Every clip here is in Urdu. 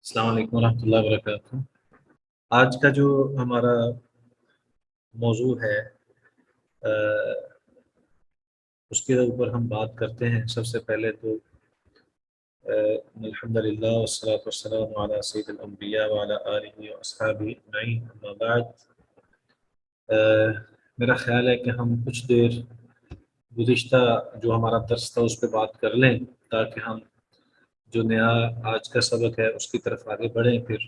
السلام علیکم ورحمۃ اللہ وبرکاتہ۔ آج کا جو ہمارا موضوع ہے اس کے اوپر ہم بات کرتے ہیں۔ سب سے پہلے تو الحمد للہ والصلاۃ والسلام علی سید الانبیاء وعلی آلہ واصحابہ اجمعین، اما بعد۔ میرا خیال ہے کہ ہم کچھ دیر گزشتہ جو ہمارا درس تھا اس پہ بات کر لیں، تاکہ ہم جو نیا آج کا سبق ہے اس کی طرف آگے بڑھیں۔ پھر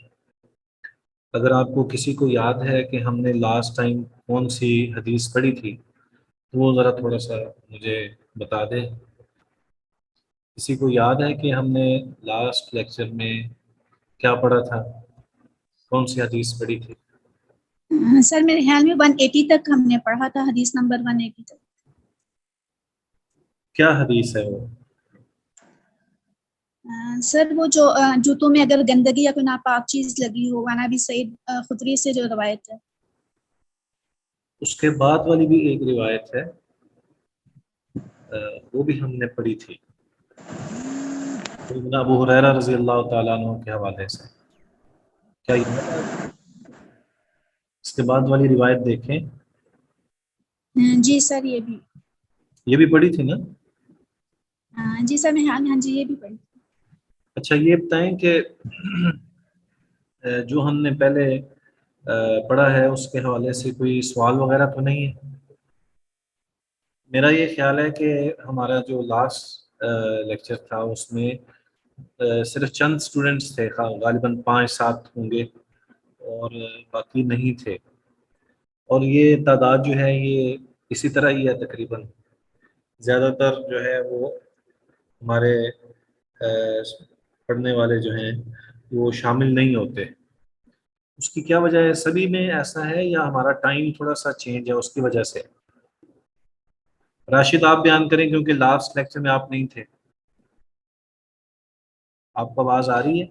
اگر آپ کو کسی کو یاد ہے کہ ہم نے لاسٹ ٹائم کون سی حدیث پڑھی تھی تو وہ ذرا تھوڑا سا مجھے بتا دیں۔ کسی کو یاد ہے کہ ہم نے لاسٹ لیکچر میں کیا پڑھا تھا، کون سی حدیث پڑھی تھی؟ سر میرے خیال میں 180 تک ہم نے پڑھا تھا، حدیث نمبر 180 تک۔ کیا حدیث ہے وہ؟ سر وہ جو جوتوں میں اگر گندگی یا کوئی ناپاک چیز لگی ہو، وہاں بھی سعید خدری سے جو روایت ہے۔ اس کے بعد والی بھی ایک روایت ہے، وہ بھی ہم نے پڑھی تھی، سیدنا ابو ہریرہ رضی اللہ تعالیٰ عنہ کے حوالے سے۔ کیا اس کے بعد والی روایت دیکھیں؟ جی سر یہ بھی پڑھی تھی نا؟ جی سر میں ہاں جی یہ بھی پڑھی۔ اچھا یہ بتائیں کہ جو ہم نے پہلے پڑھا ہے اس کے حوالے سے کوئی سوال وغیرہ تو نہیں ہے؟ میرا یہ خیال ہے کہ ہمارا جو لاسٹ لیکچر تھا اس میں صرف چند سٹوڈنٹس تھے، غالباً 5-7 ہوں گے، اور باقی نہیں تھے، اور یہ تعداد جو ہے یہ اسی طرح ہی ہے تقریباً۔ زیادہ تر جو ہے وہ ہمارے پڑھنے والے جو ہیں وہ شامل نہیں ہوتے۔ اس کی کیا وجہ ہے؟ سبھی میں ایسا ہے یا ہمارا ٹائم تھوڑا سا چینج ہے اس کی وجہ سے؟ راشد آپ بیان کریں، کیونکہ لاسٹ لیکچر میں آپ نہیں تھے۔ آپ کو آواز آ رہی ہے؟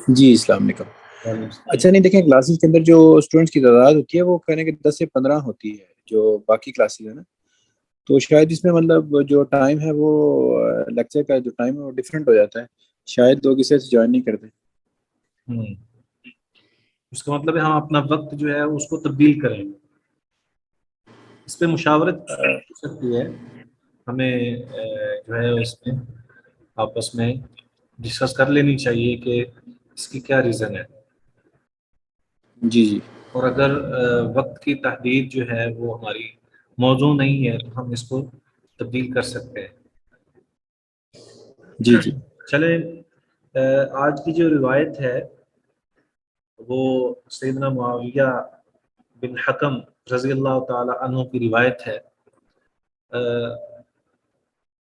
جی السلام علیکم۔ اچھا نہیں، دیکھیں کلاسز کے اندر جو اسٹوڈنٹس کی تعداد ہوتی ہے وہ کہنے کہ 10 سے 15 ہوتی ہے جو باقی کلاسز ہیں نا، تو شاید اس میں مطلب جو ٹائم ہے وہ لیکچر کا جو ٹائم ہے وہ ڈفرینٹ ہو جاتا ہے، شاید لوگ اسے جوائن نہیں کرتے۔ اس کا مطلب ہے ہم اپنا وقت جو ہے اس کو تبدیل کریں۔ اس پہ مشاورت ہو سکتی ہے، ہمیں جو ہے اس میں آپس میں ڈسکس کر لینی چاہیے کہ اس کی کیا ریزن ہے۔ جی اور اگر وقت کی تحدید جو ہے وہ ہماری موضوع نہیں ہے تو ہم اس کو تبدیل کر سکتے ہیں۔ جی چلیں، آج کی جو روایت ہے وہ سیدنا معاویہ بن حکم رضی اللہ تعالی عنہ کی روایت ہے۔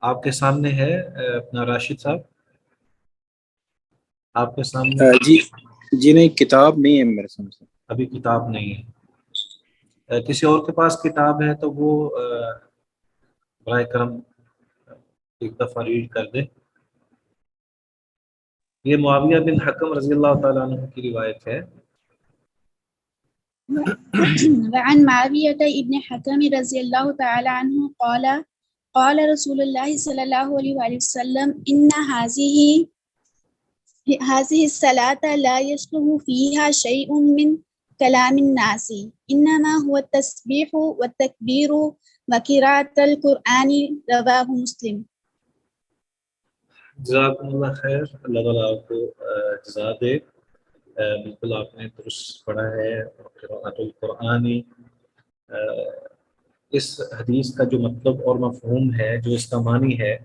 آپ کے سامنے ہے اپنا راشد صاحب، آپ کے سامنے؟ جی نہیں، کتاب نہیں ہے میرے سامنے، ابھی کتاب نہیں ہے۔ کسی اور کے پاس کتاب ہے تو وہ برائے کرم ایک دفعہ ریڈ کر دے۔ یہ معاویہ بن حکم رضی اللہ تعالیٰ عنہ کی روایت ہے۔ وعن معاویة ابن حکم رضی اللہ تعالی عنہ قال قال رسول اللہ صلی اللہ علیہ وسلم ان هذه الصلاة لا يصلح فيها شيء من كلام الناس انما هو التسبيح والتكبير وقراءة القرآن رواه مسلم۔ جزاکم اللہ خیر، اللہ تعالیٰ آپ کو جزا دے۔ بالکل آپ نے درست پڑھا ہے۔ قراءۃ القرآنی، اس حدیث کا جو مطلب اور مفہوم ہے، جو اس کا معنی ہے،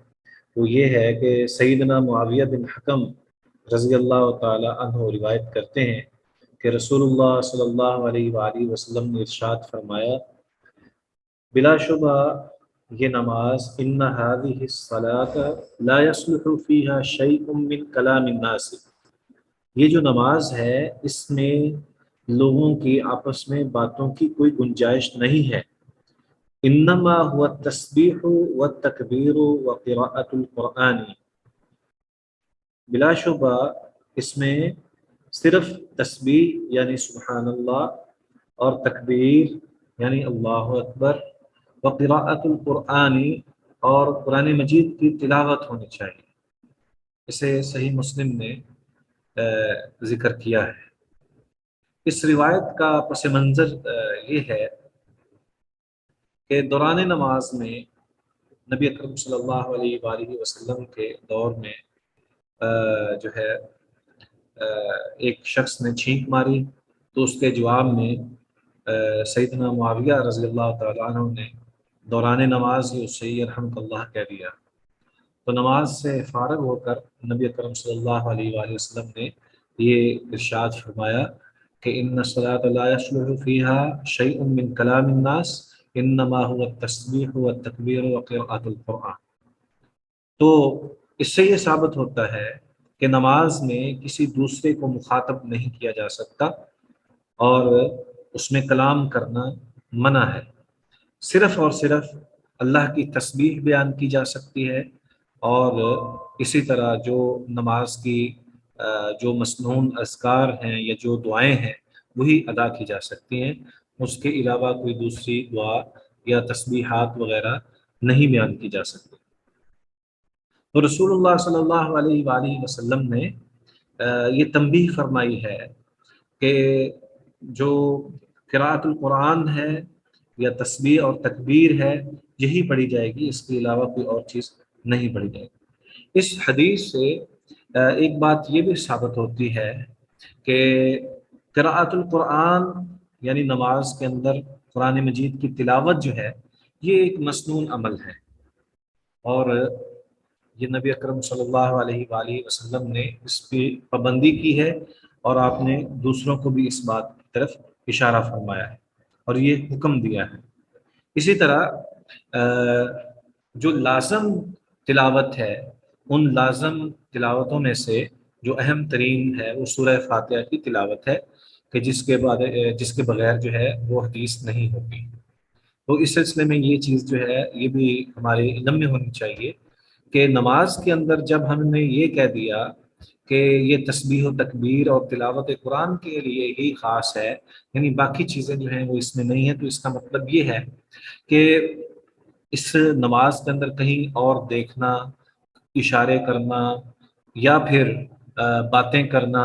وہ یہ ہے کہ سیدنا معاویہ بن حکم رضی اللہ تعالی عنہ روایت کرتے ہیں کہ رسول اللہ صلی اللہ علیہ وآلہ وسلم نے ارشاد فرمایا، بلا شبہ یہ نماز ان هذه الصلاة لا يصلح فيها شيء من كلام الناس، یہ جو نماز ہے اس میں لوگوں کی آپس میں باتوں کی کوئی گنجائش نہیں ہے، انما هو التسبیح والتکبیر وقراءة القرآن، بلا شبہ اس میں صرف تسبیح یعنی سبحان اللہ اور تکبیر یعنی اللہ اکبر وقراءۃ القرآن اور قرآن مجید کی تلاوت ہونی چاہیے۔ اسے صحیح مسلم میں ذکر کیا ہے۔ اس روایت کا پس منظر یہ ہے کہ دوران نماز میں نبی اکرم صلی اللہ علیہ وآلہ وسلم کے دور میں جو ہے ایک شخص نے چھینک ماری، تو اس کے جواب میں سیدنا معاویہ رضی اللہ تعالیٰ عنہ نے دوران نماز ہی اس سے یرحمک اللہ کہہ دیا۔ تو نماز سے فارغ ہو کر نبی اکرم صلی اللہ علیہ وآلہ وسلم نے یہ ارشاد فرمایا کہ ان الصلاۃ لا یصلح فیہا شیء من کلام الناس انما هو التسبیح والتکبیر وقراءۃ القرآن۔ تو اس سے یہ ثابت ہوتا ہے کہ نماز میں کسی دوسرے کو مخاطب نہیں کیا جا سکتا اور اس میں کلام کرنا منع ہے، صرف اور صرف اللہ کی تسبیح بیان کی جا سکتی ہے، اور اسی طرح جو نماز کی جو مسنون اذکار ہیں یا جو دعائیں ہیں وہی ادا کی جا سکتی ہیں، اس کے علاوہ کوئی دوسری دعا یا تسبیحات وغیرہ نہیں بیان کی جا سکتی۔ تو رسول اللہ صلی اللہ علیہ وآلہ وسلم نے یہ تنبیہ فرمائی ہے کہ جو قراءۃ القرآن ہے یا تسبیح اور تکبیر ہے یہی پڑھی جائے گی، اس کے علاوہ کوئی اور چیز نہیں پڑھی جائے گی۔ اس حدیث سے ایک بات یہ بھی ثابت ہوتی ہے کہ قراءۃ القرآن یعنی نماز کے اندر قرآن مجید کی تلاوت جو ہے یہ ایک مسنون عمل ہے، اور یہ نبی اکرم صلی اللہ علیہ وآلہ وسلم نے اس پہ پابندی کی ہے، اور آپ نے دوسروں کو بھی اس بات کی طرف اشارہ فرمایا ہے اور یہ حکم دیا ہے۔ اسی طرح جو لازم تلاوت ہے، ان لازم تلاوتوں میں سے جو اہم ترین ہے وہ سورہ فاتحہ کی تلاوت ہے، کہ جس کے بغیر جو ہے وہ حدیث نہیں ہوتی۔ تو اس سلسلے میں یہ چیز جو ہے یہ بھی ہمارے علم میں ہونی چاہیے کہ نماز کے اندر جب ہم نے یہ کہہ دیا کہ یہ تسبیح و تکبیر اور تلاوت قرآن کے لیے ہی خاص ہے، یعنی باقی چیزیں جو ہیں وہ اس میں نہیں ہیں، تو اس کا مطلب یہ ہے کہ اس نماز کے اندر کہیں اور دیکھنا، اشارے کرنا یا پھر باتیں کرنا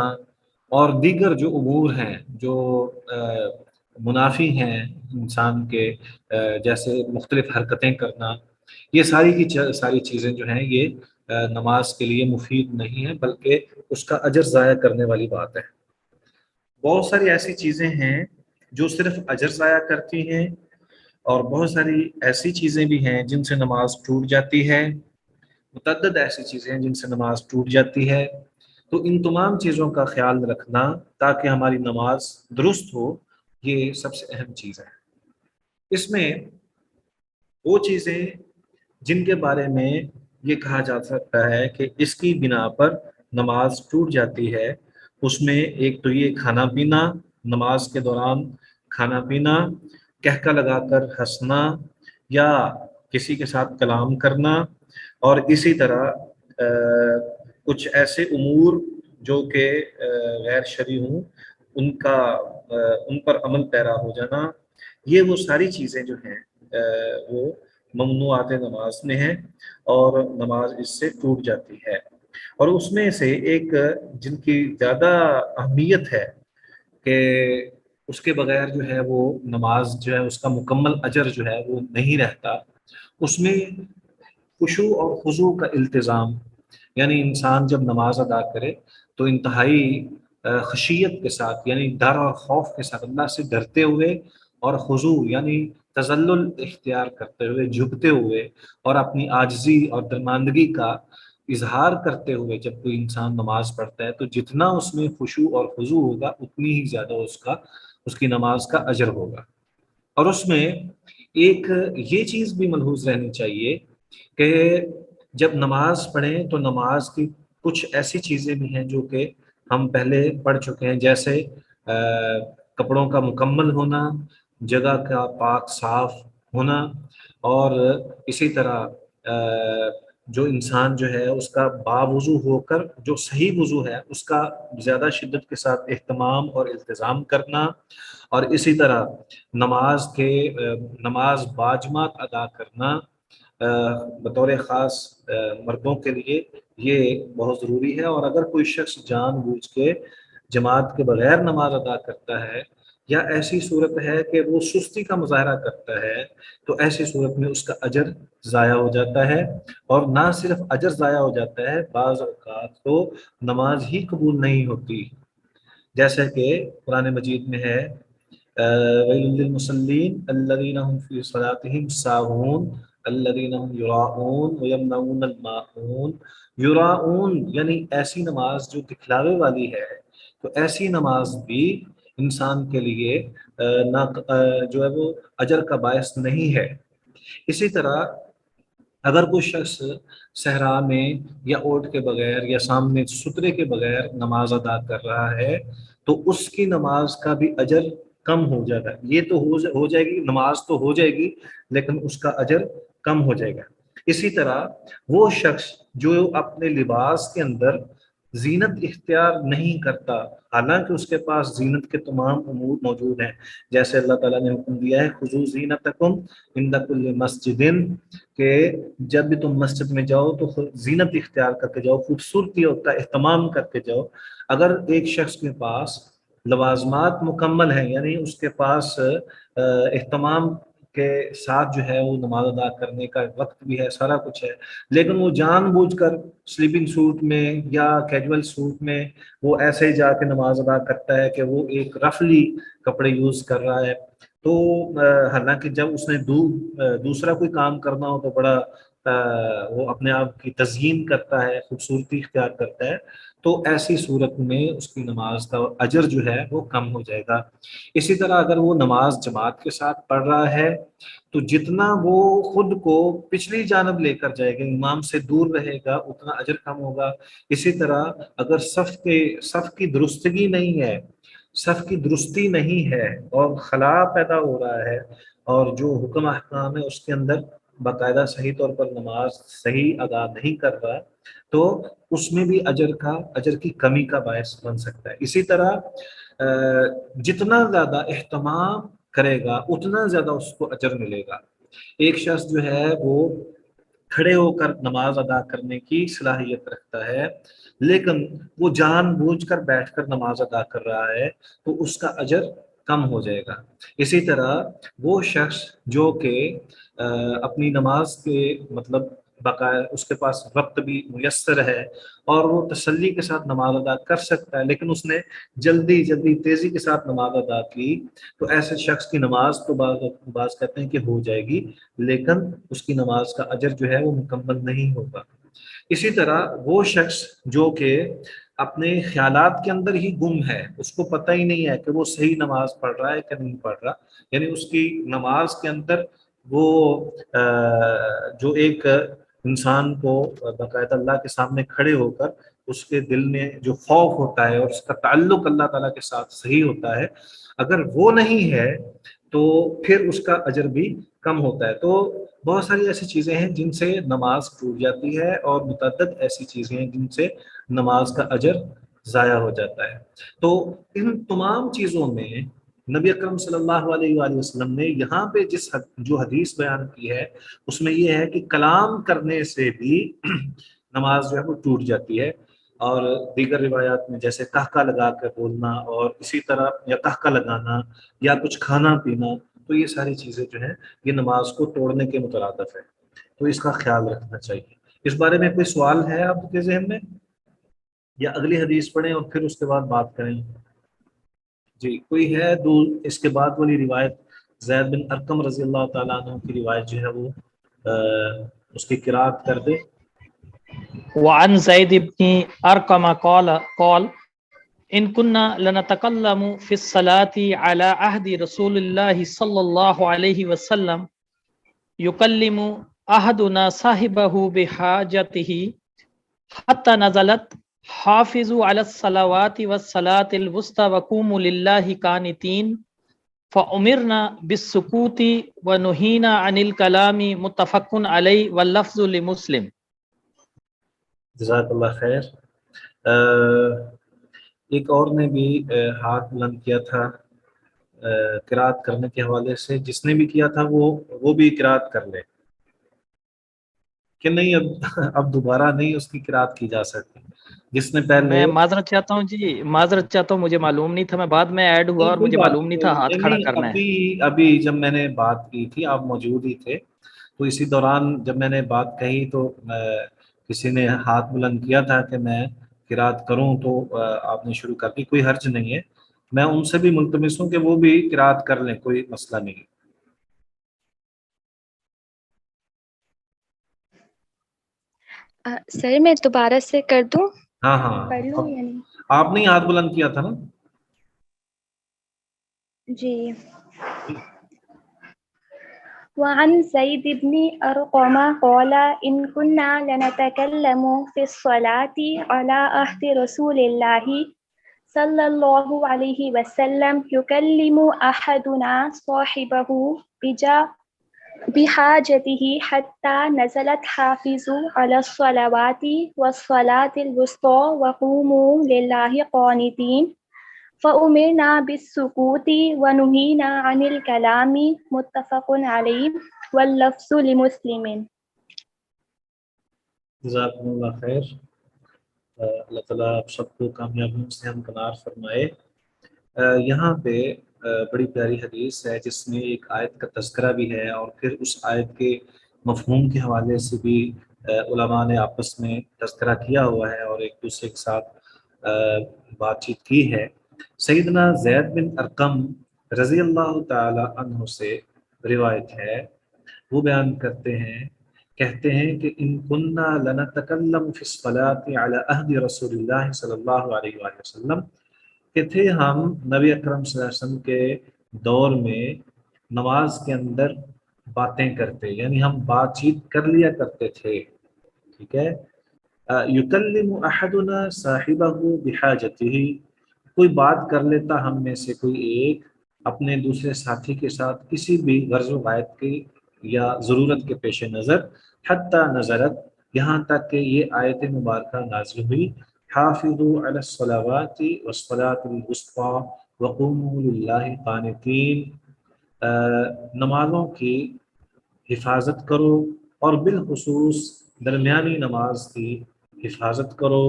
اور دیگر جو امور ہیں جو منافی ہیں انسان کے، جیسے مختلف حرکتیں کرنا، یہ ساری چیزیں جو ہیں یہ نماز کے لیے مفید نہیں ہیں، بلکہ اس کا اجر ضائع کرنے والی بات ہے۔ بہت ساری ایسی چیزیں ہیں جو صرف اجر ضائع کرتی ہیں، اور بہت ساری ایسی چیزیں بھی ہیں جن سے نماز ٹوٹ جاتی ہے، متعدد ایسی چیزیں ہیں جن سے نماز ٹوٹ جاتی ہے۔ تو ان تمام چیزوں کا خیال رکھنا تاکہ ہماری نماز درست ہو، یہ سب سے اہم چیز ہے۔ اس میں وہ چیزیں جن کے بارے میں یہ کہا جا سکتا ہے کہ اس کی بنا پر نماز ٹوٹ جاتی ہے، اس میں ایک تو یہ کھانا پینا، نماز کے دوران کھانا پینا، کہکا لگا کر ہنسنا یا کسی کے ساتھ کلام کرنا، اور اسی طرح کچھ ایسے امور جو کہ غیر شرعی ہوں ان پر عمل پیرا ہو جانا، یہ وہ ساری چیزیں جو ہیں وہ ممنوعات نماز میں ہیں اور نماز اس سے ٹوٹ جاتی ہے۔ اور اس میں سے ایک جن کی زیادہ اہمیت ہے کہ اس کے بغیر جو ہے وہ نماز جو ہے اس کا مکمل اجر جو ہے وہ نہیں رہتا، اس میں خشوع اور خضوع کا التزام، یعنی انسان جب نماز ادا کرے تو انتہائی خشیت کے ساتھ، یعنی ڈر اور خوف کے ساتھ، اللہ سے ڈرتے ہوئے، اور خضوع یعنی تذلل اختیار کرتے ہوئے، جھکتے ہوئے اور اپنی عاجزی اور درماندگی کا اظہار کرتے ہوئے جب کوئی انسان نماز پڑھتا ہے تو جتنا اس میں خشوع اور خضوع ہوگا اتنی ہی زیادہ اس کی نماز کا اجر ہوگا۔ اور اس میں ایک یہ چیز بھی ملحوظ رہنی چاہیے کہ جب نماز پڑھیں تو نماز کی کچھ ایسی چیزیں بھی ہیں جو کہ ہم پہلے پڑھ چکے ہیں، جیسے کپڑوں کا مکمل ہونا، جگہ کا پاک صاف ہونا، اور اسی طرح جو انسان جو ہے اس کا باوضو ہو کر جو صحیح وضو ہے اس کا زیادہ شدت کے ساتھ اہتمام اور التزام کرنا، اور اسی طرح نماز باجماعت ادا کرنا، بطور خاص مردوں کے لیے یہ بہت ضروری ہے. اور اگر کوئی شخص جان بوجھ کے جماعت کے بغیر نماز ادا کرتا ہے یا ایسی صورت ہے کہ وہ سستی کا مظاہرہ کرتا ہے تو ایسی صورت میں اس کا اجر ضائع ہو جاتا ہے. اور نہ صرف اجر ضائع ہو جاتا ہے، بعض اوقات تو نماز ہی قبول نہیں ہوتی، جیسے کہ قرآن مجید میں ہے وَيْلٌ لِّلْمُصَلِّينَ الَّذِينَ هُمْ فِي صَلَاتِهِمْ سَاهُونَ الَّذِينَ هُمْ يُرَاءُونَ وَيَمْنَعُونَ الْمَاعُونَ. یراؤون یعنی ایسی نماز جو دکھلاوے والی ہے، تو ایسی نماز بھی انسان کے لیے جو ہے وہ اجر کا باعث نہیں ہے. اسی طرح اگر کوئی شخص صحرا میں یا اوٹ کے بغیر یا سامنے سترے کے بغیر نماز ادا کر رہا ہے تو اس کی نماز کا بھی اجر کم ہو جاتا ہے. یہ تو ہو جائے گی، نماز تو ہو جائے گی لیکن اس کا اجر کم ہو جائے گا. اسی طرح وہ شخص جو اپنے لباس کے اندر زینت اختیار نہیں کرتا، حالانکہ اس کے پاس زینت کے تمام امور موجود ہیں، جیسے اللہ تعالیٰ نے حکم دیا ہے خذوا زینتکم عند کل مسجد، کہ جب بھی تم مسجد میں جاؤ تو زینت اختیار کر کے جاؤ، خوبصورتی ہوتا ہے اہتمام کر کے جاؤ. اگر ایک شخص کے پاس لوازمات مکمل ہیں، یعنی اس کے پاس اہتمام کے ساتھ جو ہے وہ نماز ادا کرنے کا وقت بھی ہے، سارا کچھ ہے، لیکن وہ جان بوجھ کر سلیپنگ سوٹ میں یا کیجول سوٹ میں وہ ایسے ہی جا کے نماز ادا کرتا ہے کہ وہ ایک رفلی کپڑے یوز کر رہا ہے، تو حالانکہ جب اس نے دوسرا کوئی کام کرنا ہو تو بڑا وہ اپنے آپ کی تزئین کرتا ہے، خوبصورتی اختیار کرتا ہے، تو ایسی صورت میں اس کی نماز کا اجر جو ہے وہ کم ہو جائے گا. اسی طرح اگر وہ نماز جماعت کے ساتھ پڑھ رہا ہے تو جتنا وہ خود کو پچھلی جانب لے کر جائے گا، امام سے دور رہے گا، اتنا اجر کم ہوگا. اسی طرح اگر صف کی درستگی نہیں ہے، صف کی درستی نہیں ہے اور خلا پیدا ہو رہا ہے اور جو حکم احکام ہے اس کے اندر باقاعدہ صحیح طور پر نماز صحیح ادا نہیں کر رہا، تو اس میں بھی اجر کی کمی کا باعث بن سکتا ہے. اسی طرح جتنا زیادہ اہتمام کرے گا اتنا زیادہ اس کو اجر ملے گا. ایک شخص جو ہے وہ کھڑے ہو کر نماز ادا کرنے کی صلاحیت رکھتا ہے لیکن وہ جان بوجھ کر بیٹھ کر نماز ادا کر رہا ہے تو اس کا اجر کم ہو جائے گا. اسی طرح وہ شخص جو کہ اپنی نماز کے مطلب بقایا اس کے پاس وقت بھی میسر ہے اور وہ تسلی کے ساتھ نماز ادا کر سکتا ہے، لیکن اس نے جلدی تیزی کے ساتھ نماز ادا کی، تو ایسے شخص کی نماز تو بعض کہتے ہیں کہ ہو جائے گی لیکن اس کی نماز کا اجر جو ہے وہ مکمل نہیں ہوگا. اسی طرح وہ شخص جو کہ اپنے خیالات کے اندر ہی گم ہے، اس کو پتہ ہی نہیں ہے کہ وہ صحیح نماز پڑھ رہا ہے کہ نہیں پڑھ رہا، یعنی اس کی نماز کے اندر وہ جو ایک انسان کو باقاعدہ اللہ کے سامنے کھڑے ہو کر اس کے دل میں جو خوف ہوتا ہے اور اس کا تعلق اللہ تعالیٰ کے ساتھ صحیح ہوتا ہے، اگر وہ نہیں ہے تو پھر اس کا اجر بھی کم ہوتا ہے. تو بہت ساری ایسی چیزیں ہیں جن سے نماز ٹوٹ جاتی ہے اور متعدد ایسی چیزیں ہیں جن سے نماز کا اجر ضائع ہو جاتا ہے. تو ان تمام چیزوں میں نبی اکرم صلی اللہ علیہ وآلہ وسلم نے یہاں پہ جو حدیث بیان کی ہے اس میں یہ ہے کہ کلام کرنے سے بھی نماز جو ہے وہ ٹوٹ جاتی ہے. اور دیگر روایات میں جیسے قہقہ لگا کر بولنا اور اسی طرح یا قہقہ لگانا یا کچھ کھانا پینا، تو یہ ساری چیزیں جو ہیں یہ نماز کو توڑنے کے مترادف ہے، تو اس کا خیال رکھنا چاہیے. اس بارے میں کوئی سوال ہے آپ کے ذہن میں یا اگلی حدیث پڑھیں اور پھر اس کے بعد بات کریں؟ جی کوئی ہے اس کے بعد والی روایت زید بن ارقم رضی اللہ تعالیٰ عنہ کی روایت جو ہے وہ اس کی قرات کر دے. وعن زید بن ارقم قال ان كنا لنتكلم في الصلاة على عهد رسول الله صلى الله عليه وسلم يكلم أحدنا صاحبه بحاجته حتى نزلت حافظوا على الصلوات والصلاة الوسطى وقوموا لله قانتين فأمرنا بالسكوت ونهينا عن الكلام متفق عليه واللفظ لمسلم. جزاک اللہ خیر. ایک اور نے بھی ہاتھ بلند کیا تھا قرات کرنے کے حوالے سے، جس نے بھی کیا تھا وہ بھی قرات کر لے. کہ نہیں اب دوبارہ نہیں اس کی قرات کی جا سکتی. جس نے پہلے میں معذرت چاہتا ہوں جی، معذرت چاہتا ہوں، مجھے معلوم نہیں تھا، میں بعد میں ایڈ ہوا اور کوئی مجھے بات معلوم نہیں تھا ہاتھ نہیں، کھڑا کرنا ہے. ابھی جب میں نے بات کی تھی آپ موجود ہی تھے، تو اسی دوران جب میں نے بات کہی تو کسی نے ہاتھ بلند کیا تھا کہ میں قرات کروں، تو آپ نے شروع کر دی. کوئی حرج نہیں ہے، میں ان سے بھی ملتمس ہوں کہ وہ بھی قرات کر لیں، کوئی مسئلہ نہیں. سر میں دوبارہ سے کر دوں؟ ہاں ہاں، پڑھ لوں یا نہیں؟ آپ نے ہاتھ بلند کیا تھا نا جی. وعن زید بن ارقم قال ان كنا لنتكلم في الصلاة على عهد رسول الله صلى الله عليه وسلم يكلم أحدنا صاحبه بحاجته حتى نزلت حافظوا على الصلوات والصلاة الوسطى وقوموا لله قانتين فأمرنا بالسكوت ونهينا عن الكلام متفق عليه واللفظ لمسلم. جزاکم اللہ خیر. اللہ تعالیٰ آپ سب کو کامیابیوں سے ہمکنار فرمائے. یہاں پہ بڑی پیاری حدیث ہے جس میں ایک آیت کا تذکرہ بھی ہے، اور پھر اس آیت کے مفہوم کے حوالے سے بھی علماء نے آپس میں تذکرہ کیا ہوا ہے اور ایک دوسرے کے ساتھ بات چیت کی ہے. سیدنا زید بن ارقم رضی اللہ تعالی عنہ سے روایت ہے، وہ بیان کرتے ہیں، کہتے ہیں کہ ان کننا لنتکلم فی الصلاة علی عہد رسول اللہ صلی اللہ علیہ وآلہ وسلم، کہ تھے ہم نبی اکرم صلی اللہ علیہ وسلم کے دور میں نماز کے اندر باتیں کرتے، یعنی ہم بات چیت کر لیا کرتے تھے. ٹھیک ہے. یکلم احدنا صاحبہ بحاجتہ، کوئی بات کر لیتا ہم میں سے کوئی ایک اپنے دوسرے ساتھی کے ساتھ کسی بھی غرض و غایت کی یا ضرورت کے پیش نظر، حتی نظرت، یہاں تک کہ یہ آیت مبارکہ نازل ہوئی، حافظوا علی الصلوات والصلاة الوسطى وقوموا للہ قانتین، نمازوں کی حفاظت کرو اور بالخصوص درمیانی نماز کی حفاظت کرو،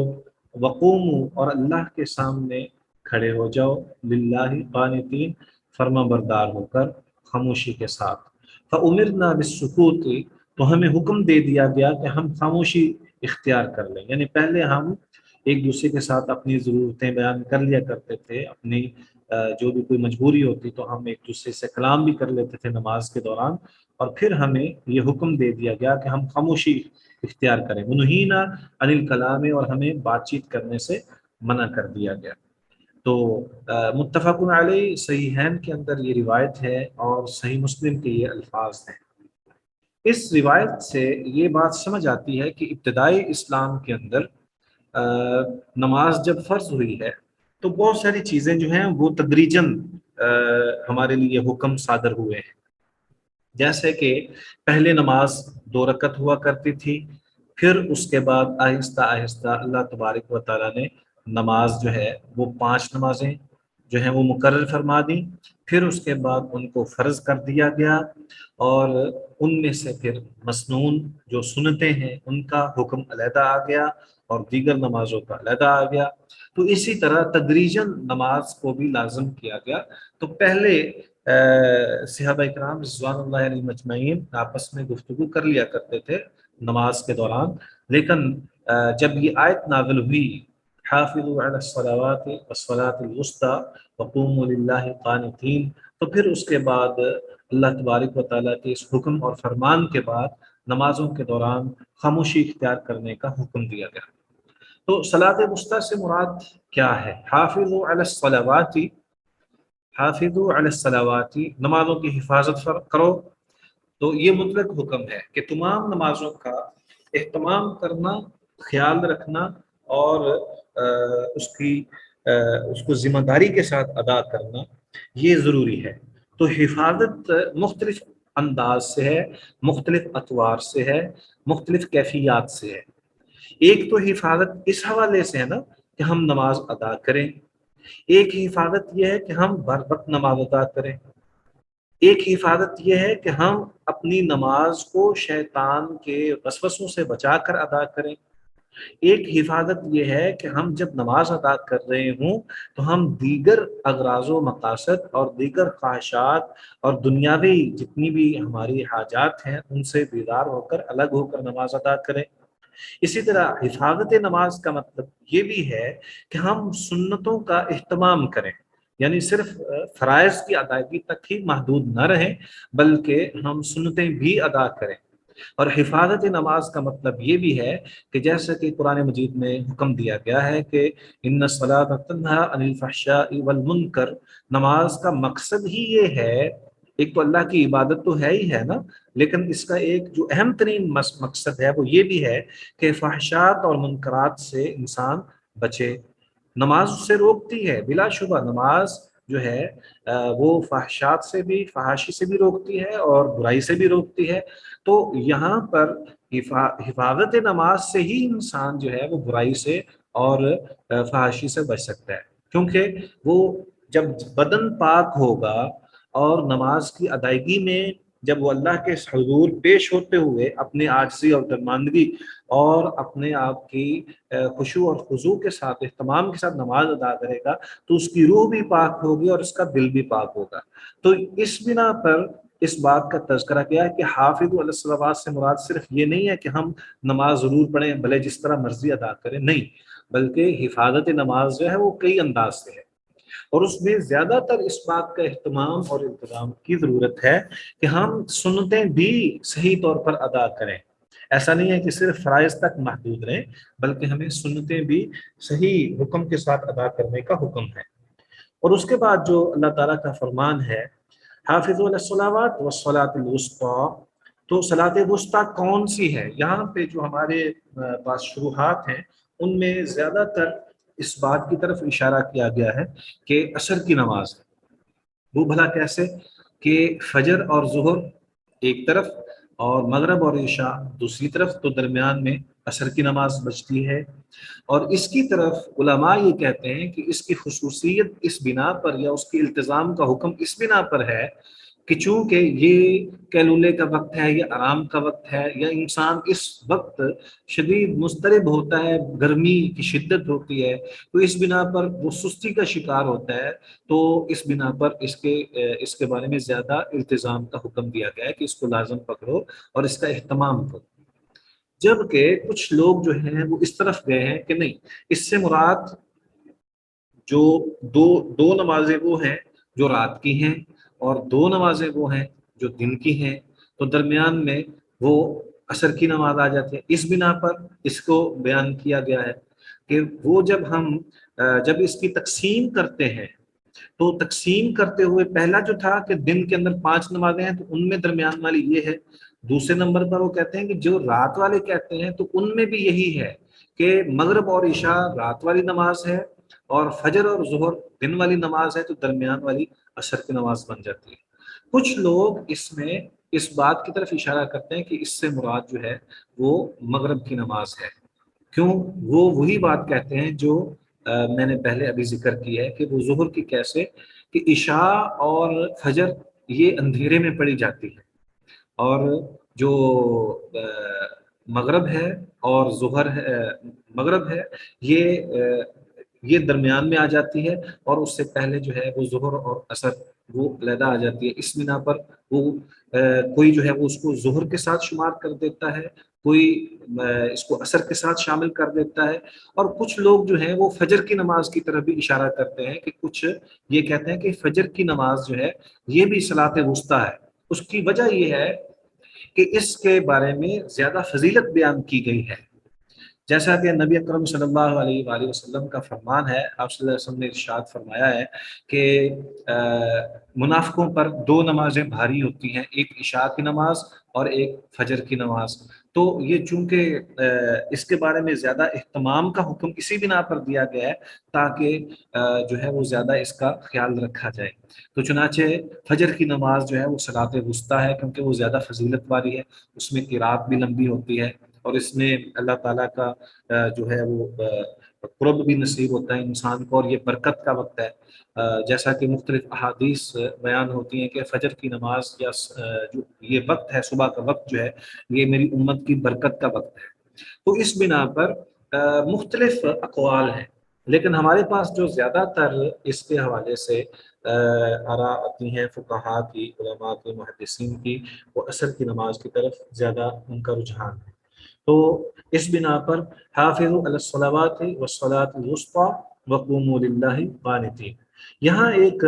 وقوموا، اور اللہ کے سامنے کھڑے ہو جاؤ، للہ قانتین، فرما بردار ہو کر، خاموشی کے ساتھ. فأمرنا بالسکوت، تو ہمیں حکم دے دیا گیا کہ ہم خاموشی اختیار کر لیں. یعنی پہلے ہم ایک دوسرے کے ساتھ اپنی ضرورتیں بیان کر لیا کرتے تھے، اپنی جو بھی کوئی مجبوری ہوتی تو ہم ایک دوسرے سے کلام بھی کر لیتے تھے نماز کے دوران، اور پھر ہمیں یہ حکم دے دیا گیا کہ ہم خاموشی اختیار کریں. ونہینا عن الکلام، اور ہمیں بات چیت کرنے سے منع کر دیا گیا. تو متفق علیہ صحیحین کے اندر یہ روایت ہے اور صحیح مسلم کے یہ الفاظ ہیں. اس روایت سے یہ بات سمجھ آتی ہے کہ ابتدائی اسلام کے اندر نماز جب فرض ہوئی ہے تو بہت ساری چیزیں جو ہیں وہ تدریجاً ہمارے لیے حکم صادر ہوئے ہیں. جیسے کہ پہلے نماز 2 رکعت ہوا کرتی تھی، پھر اس کے بعد آہستہ آہستہ اللہ تبارک و تعالیٰ نے نماز جو ہے وہ 5 نمازیں جو ہیں وہ مقرر فرما دیں، پھر اس کے بعد ان کو فرض کر دیا گیا، اور ان میں سے پھر مسنون جو سنتیں ہیں ان کا حکم علیحدہ آ گیا اور دیگر نمازوں کا علیحدہ آ گیا. تو اسی طرح تدریجاً نماز کو بھی لازم کیا گیا. تو پہلے صحابہ اکرام رضوان اللہ علیہم مجمعین آپس میں گفتگو کر لیا کرتے تھے نماز کے دوران، لیکن جب یہ آیت نازل ہوئی حافظوا علی الصلوات والصلاة الوسطى وقوموا للہ قانتین، تو پھر اس کے بعد اللہ تبارک و تعالیٰ کے اس حکم اور فرمان کے بعد نمازوں کے دوران خاموشی اختیار کرنے کا حکم دیا گیا. تو صلاۃ وسطیٰ سے مراد کیا ہے؟ حافظوا علی الصلوات، حافظوا علی الصلوات، نمازوں کی حفاظت کرو. تو یہ مطلق حکم ہے کہ تمام نمازوں کا اہتمام کرنا، خیال رکھنا اور اس کو ذمہ داری کے ساتھ ادا کرنا یہ ضروری ہے. تو حفاظت مختلف انداز سے ہے، مختلف اطوار سے ہے، مختلف کیفیات سے ہے. ایک تو حفاظت اس حوالے سے ہے نا کہ ہم نماز ادا کریں، ایک حفاظت یہ ہے کہ ہم بر وقت نماز ادا کریں. ایک حفاظت یہ ہے کہ ہم اپنی نماز کو شیطان کے وسوسوں سے بچا کر ادا کریں، ایک حفاظت یہ ہے کہ ہم جب نماز ادا کر رہے ہوں تو ہم دیگر اغراض و مقاصد اور دیگر خواہشات اور دنیاوی جتنی بھی ہماری حاجات ہیں ان سے بیدار ہو کر الگ ہو کر نماز ادا کریں۔ اسی طرح حفاظت نماز کا مطلب یہ بھی ہے کہ ہم سنتوں کا اہتمام کریں، یعنی صرف فرائض کی ادائیگی تک ہی محدود نہ رہیں بلکہ ہم سنتیں بھی ادا کریں۔ اور حفاظت نماز کا مطلب یہ بھی ہے کہ جیسا کہ قرآن مجید میں حکم دیا گیا ہے کہ ان الصلاۃ تنہی عن الفحشاء والمنکر، نماز کا مقصد ہی یہ ہے، ایک تو اللہ کی عبادت تو ہے ہی ہے نا، لیکن اس کا ایک جو اہم ترین مقصد ہے وہ یہ بھی ہے کہ فحشات اور منکرات سے انسان بچے۔ نماز اس سے روکتی ہے، بلا شبہ نماز جو ہے وہ فحشات سے بھی، فحاشی سے بھی روکتی ہے اور برائی سے بھی روکتی ہے۔ تو یہاں پر حفاظت نماز سے ہی انسان جو ہے وہ برائی سے اور فحاشی سے بچ سکتا ہے، کیونکہ وہ جب بدن پاک ہوگا اور نماز کی ادائیگی میں جب وہ اللہ کے حضور پیش ہوتے ہوئے اپنے عاجزی اور درماندگی اور اپنے آپ کی خشوع اور خضوع کے ساتھ، اہتمام کے ساتھ نماز ادا کرے گا تو اس کی روح بھی پاک ہوگی اور اس کا دل بھی پاک ہوگا۔ تو اس بنا پر اس بات کا تذکرہ کیا ہے کہ حافظوا علی الصلوات سے مراد صرف یہ نہیں ہے کہ ہم نماز ضرور پڑھیں بھلے جس طرح مرضی ادا کریں، نہیں، بلکہ حفاظت نماز جو ہے وہ کئی انداز سے ہے، اور اس میں زیادہ تر اس بات کا اہتمام اور انتظام کی ضرورت ہے کہ ہم سنتیں بھی صحیح طور پر ادا کریں۔ ایسا نہیں ہے کہ صرف فرائض تک محدود رہیں بلکہ ہمیں سنتیں بھی صحیح حکم کے ساتھ ادا کرنے کا حکم ہے۔ اور اس کے بعد جو اللہ تعالیٰ کا فرمان ہے حافظوا علی الصلوات والصلاۃ الوسطیٰ، تو صلاۃ وسطیٰ کون سی ہے؟ یہاں پہ جو ہمارے پاس شروحات ہیں ان میں زیادہ تر اس بات کی طرف اشارہ کیا گیا ہے کہ عصر کی نماز ہے۔ وہ بھلا کیسے کہ فجر اور ظہر ایک طرف اور مغرب اور عشاء دوسری طرف، تو درمیان میں عصر کی نماز بچتی ہے۔ اور اس کی طرف علماء یہ کہتے ہیں کہ اس کی خصوصیت اس بنا پر یا اس کی التزام کا حکم اس بنا پر ہے کہ چونکہ یہ قیلولے کا وقت ہے، یہ آرام کا وقت ہے، یا انسان اس وقت شدید مضطرب ہوتا ہے، گرمی کی شدت ہوتی ہے تو اس بنا پر وہ سستی کا شکار ہوتا ہے، تو اس بنا پر اس کے بارے میں زیادہ التزام کا حکم دیا گیا ہے کہ اس کو لازم پکڑو اور اس کا اہتمام کرو۔ جبکہ کچھ لوگ جو ہیں وہ اس طرف گئے ہیں کہ نہیں، اس سے مراد جو دو نمازیں وہ ہیں جو رات کی ہیں اور دو نمازیں وہ ہیں جو دن کی ہیں، تو درمیان میں وہ عصر کی نماز آ جاتی ہے۔ اس بنا پر اس کو بیان کیا گیا ہے کہ وہ جب اس کی تقسیم کرتے ہیں تو تقسیم کرتے ہوئے پہلا جو تھا کہ دن کے اندر 5 نمازیں ہیں تو ان میں درمیان والی یہ ہے، دوسرے نمبر پر وہ کہتے ہیں کہ جو رات والے کہتے ہیں تو ان میں بھی یہی ہے کہ مغرب اور عشاء رات والی نماز ہے اور فجر اور ظہر دن والی نماز ہے، تو درمیان والی عصر کی نماز بن جاتی ہے۔ کچھ لوگ اس میں اس بات کی طرف اشارہ کرتے ہیں کہ اس سے مراد جو ہے وہ مغرب کی نماز ہے، کیوں؟ وہ وہی بات کہتے ہیں جو میں نے پہلے ابھی ذکر کی ہے کہ وہ ظہر کی کیسے کہ عشاء اور فجر یہ اندھیرے میں پڑی جاتی ہے، اور جو مغرب ہے اور ظہر ہے، مغرب ہے یہ درمیان میں آ جاتی ہے، اور اس سے پہلے جو ہے وہ ظہر اور عصر وہ علیحدہ آ جاتی ہے۔ اس بنا پر وہ کوئی جو ہے وہ اس کو ظہر کے ساتھ شمار کر دیتا ہے، کوئی اس کو عصر کے ساتھ شامل کر دیتا ہے، اور کچھ لوگ جو ہیں وہ فجر کی نماز کی طرف بھی اشارہ کرتے ہیں کہ کچھ یہ کہتے ہیں کہ فجر کی نماز جو ہے یہ بھی صلاۃ وسطیٰ ہے۔ اس کی وجہ یہ ہے کہ اس کے بارے میں زیادہ فضیلت بیان کی گئی ہے، جیسا کہ نبی اکرم صلی اللہ علیہ وآلہ وسلم کا فرمان ہے، آپ صلی اللہ علیہ وسلم نے ارشاد فرمایا ہے کہ منافقوں پر 2 نمازیں بھاری ہوتی ہیں، ایک عشاء کی نماز اور ایک فجر کی نماز۔ تو یہ چونکہ اس کے بارے میں زیادہ اہتمام کا حکم اسی بنا پر دیا گیا ہے تاکہ جو ہے وہ زیادہ اس کا خیال رکھا جائے۔ تو چنانچہ فجر کی نماز جو ہے وہ صلاۃ وسطیٰ ہے کیونکہ وہ زیادہ فضیلت والی ہے، اس میں قرات بھی لمبی ہوتی ہے اور اس میں اللہ تعالیٰ کا جو ہے وہ قرب بھی نصیب ہوتا ہے انسان کو، اور یہ برکت کا وقت ہے۔ جیسا کہ مختلف احادیث بیان ہوتی ہیں کہ فجر کی نماز یا جو یہ وقت ہے، صبح کا وقت جو ہے، یہ میری امت کی برکت کا وقت ہے۔ تو اس بنا پر مختلف اقوال ہیں، لیکن ہمارے پاس جو زیادہ تر اس کے حوالے سے آراء آتی ہیں فقہاء کی، علماء کی، محدثین کی، وہ عصر کی نماز کی طرف زیادہ ان کا رجحان ہے۔ تو اس بنا پر حافظوا علی الصلوات والصلاۃ الوسطی وقوموا للہ قانتین۔ یہاں ایک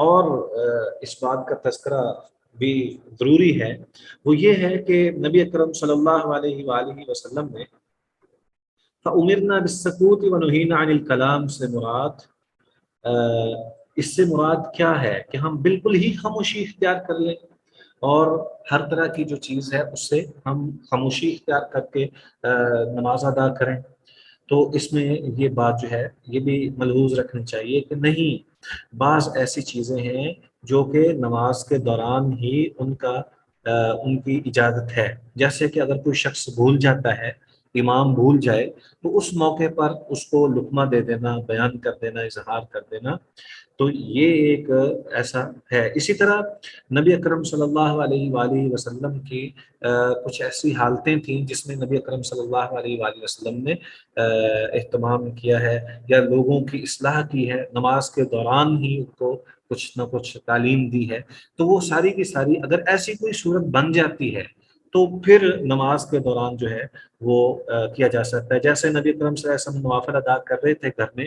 اور اس بات کا تذکرہ بھی ضروری ہے، وہ یہ ہے کہ نبی اکرم صلی اللہ علیہ وآلہ وسلم نے فَأُمِرْنَا بِالسَّكُوتِ وَنُهِينَا عَنِ الْكَلَامِ سے مراد اس سے مراد کیا ہے کہ ہم بالکل ہی خاموشی اختیار کر لیں، اور ہر طرح کی جو چیز ہے اس سے ہم خاموشی اختیار کر کے نماز ادا کریں۔ تو اس میں یہ بات جو ہے یہ بھی ملحوظ رکھنی چاہیے کہ نہیں، بعض ایسی چیزیں ہیں جو کہ نماز کے دوران ہی ان کی اجازت ہے، جیسے کہ اگر کوئی شخص بھول جاتا ہے، امام بھول جائے، تو اس موقع پر اس کو لقمہ دے دینا، بیان کر دینا، اظہار کر دینا، تو یہ ایک ایسا ہے۔ اسی طرح نبی اکرم صلی اللہ علیہ وآلہ وسلم کی کچھ ایسی حالتیں تھیں جس میں نبی اکرم صلی اللہ علیہ وآلہ وسلم نے اہتمام کیا ہے یا لوگوں کی اصلاح کی ہے، نماز کے دوران ہی ان کو کچھ نہ کچھ تعلیم دی ہے۔ تو وہ ساری کی ساری اگر ایسی کوئی صورت بن جاتی ہے تو پھر نماز کے دوران جو ہے وہ کیا جا سکتا ہے۔ جیسے نبی اکرم صلی اللہ علیہ وسلم نوافل ادا کر رہے تھے گھر میں،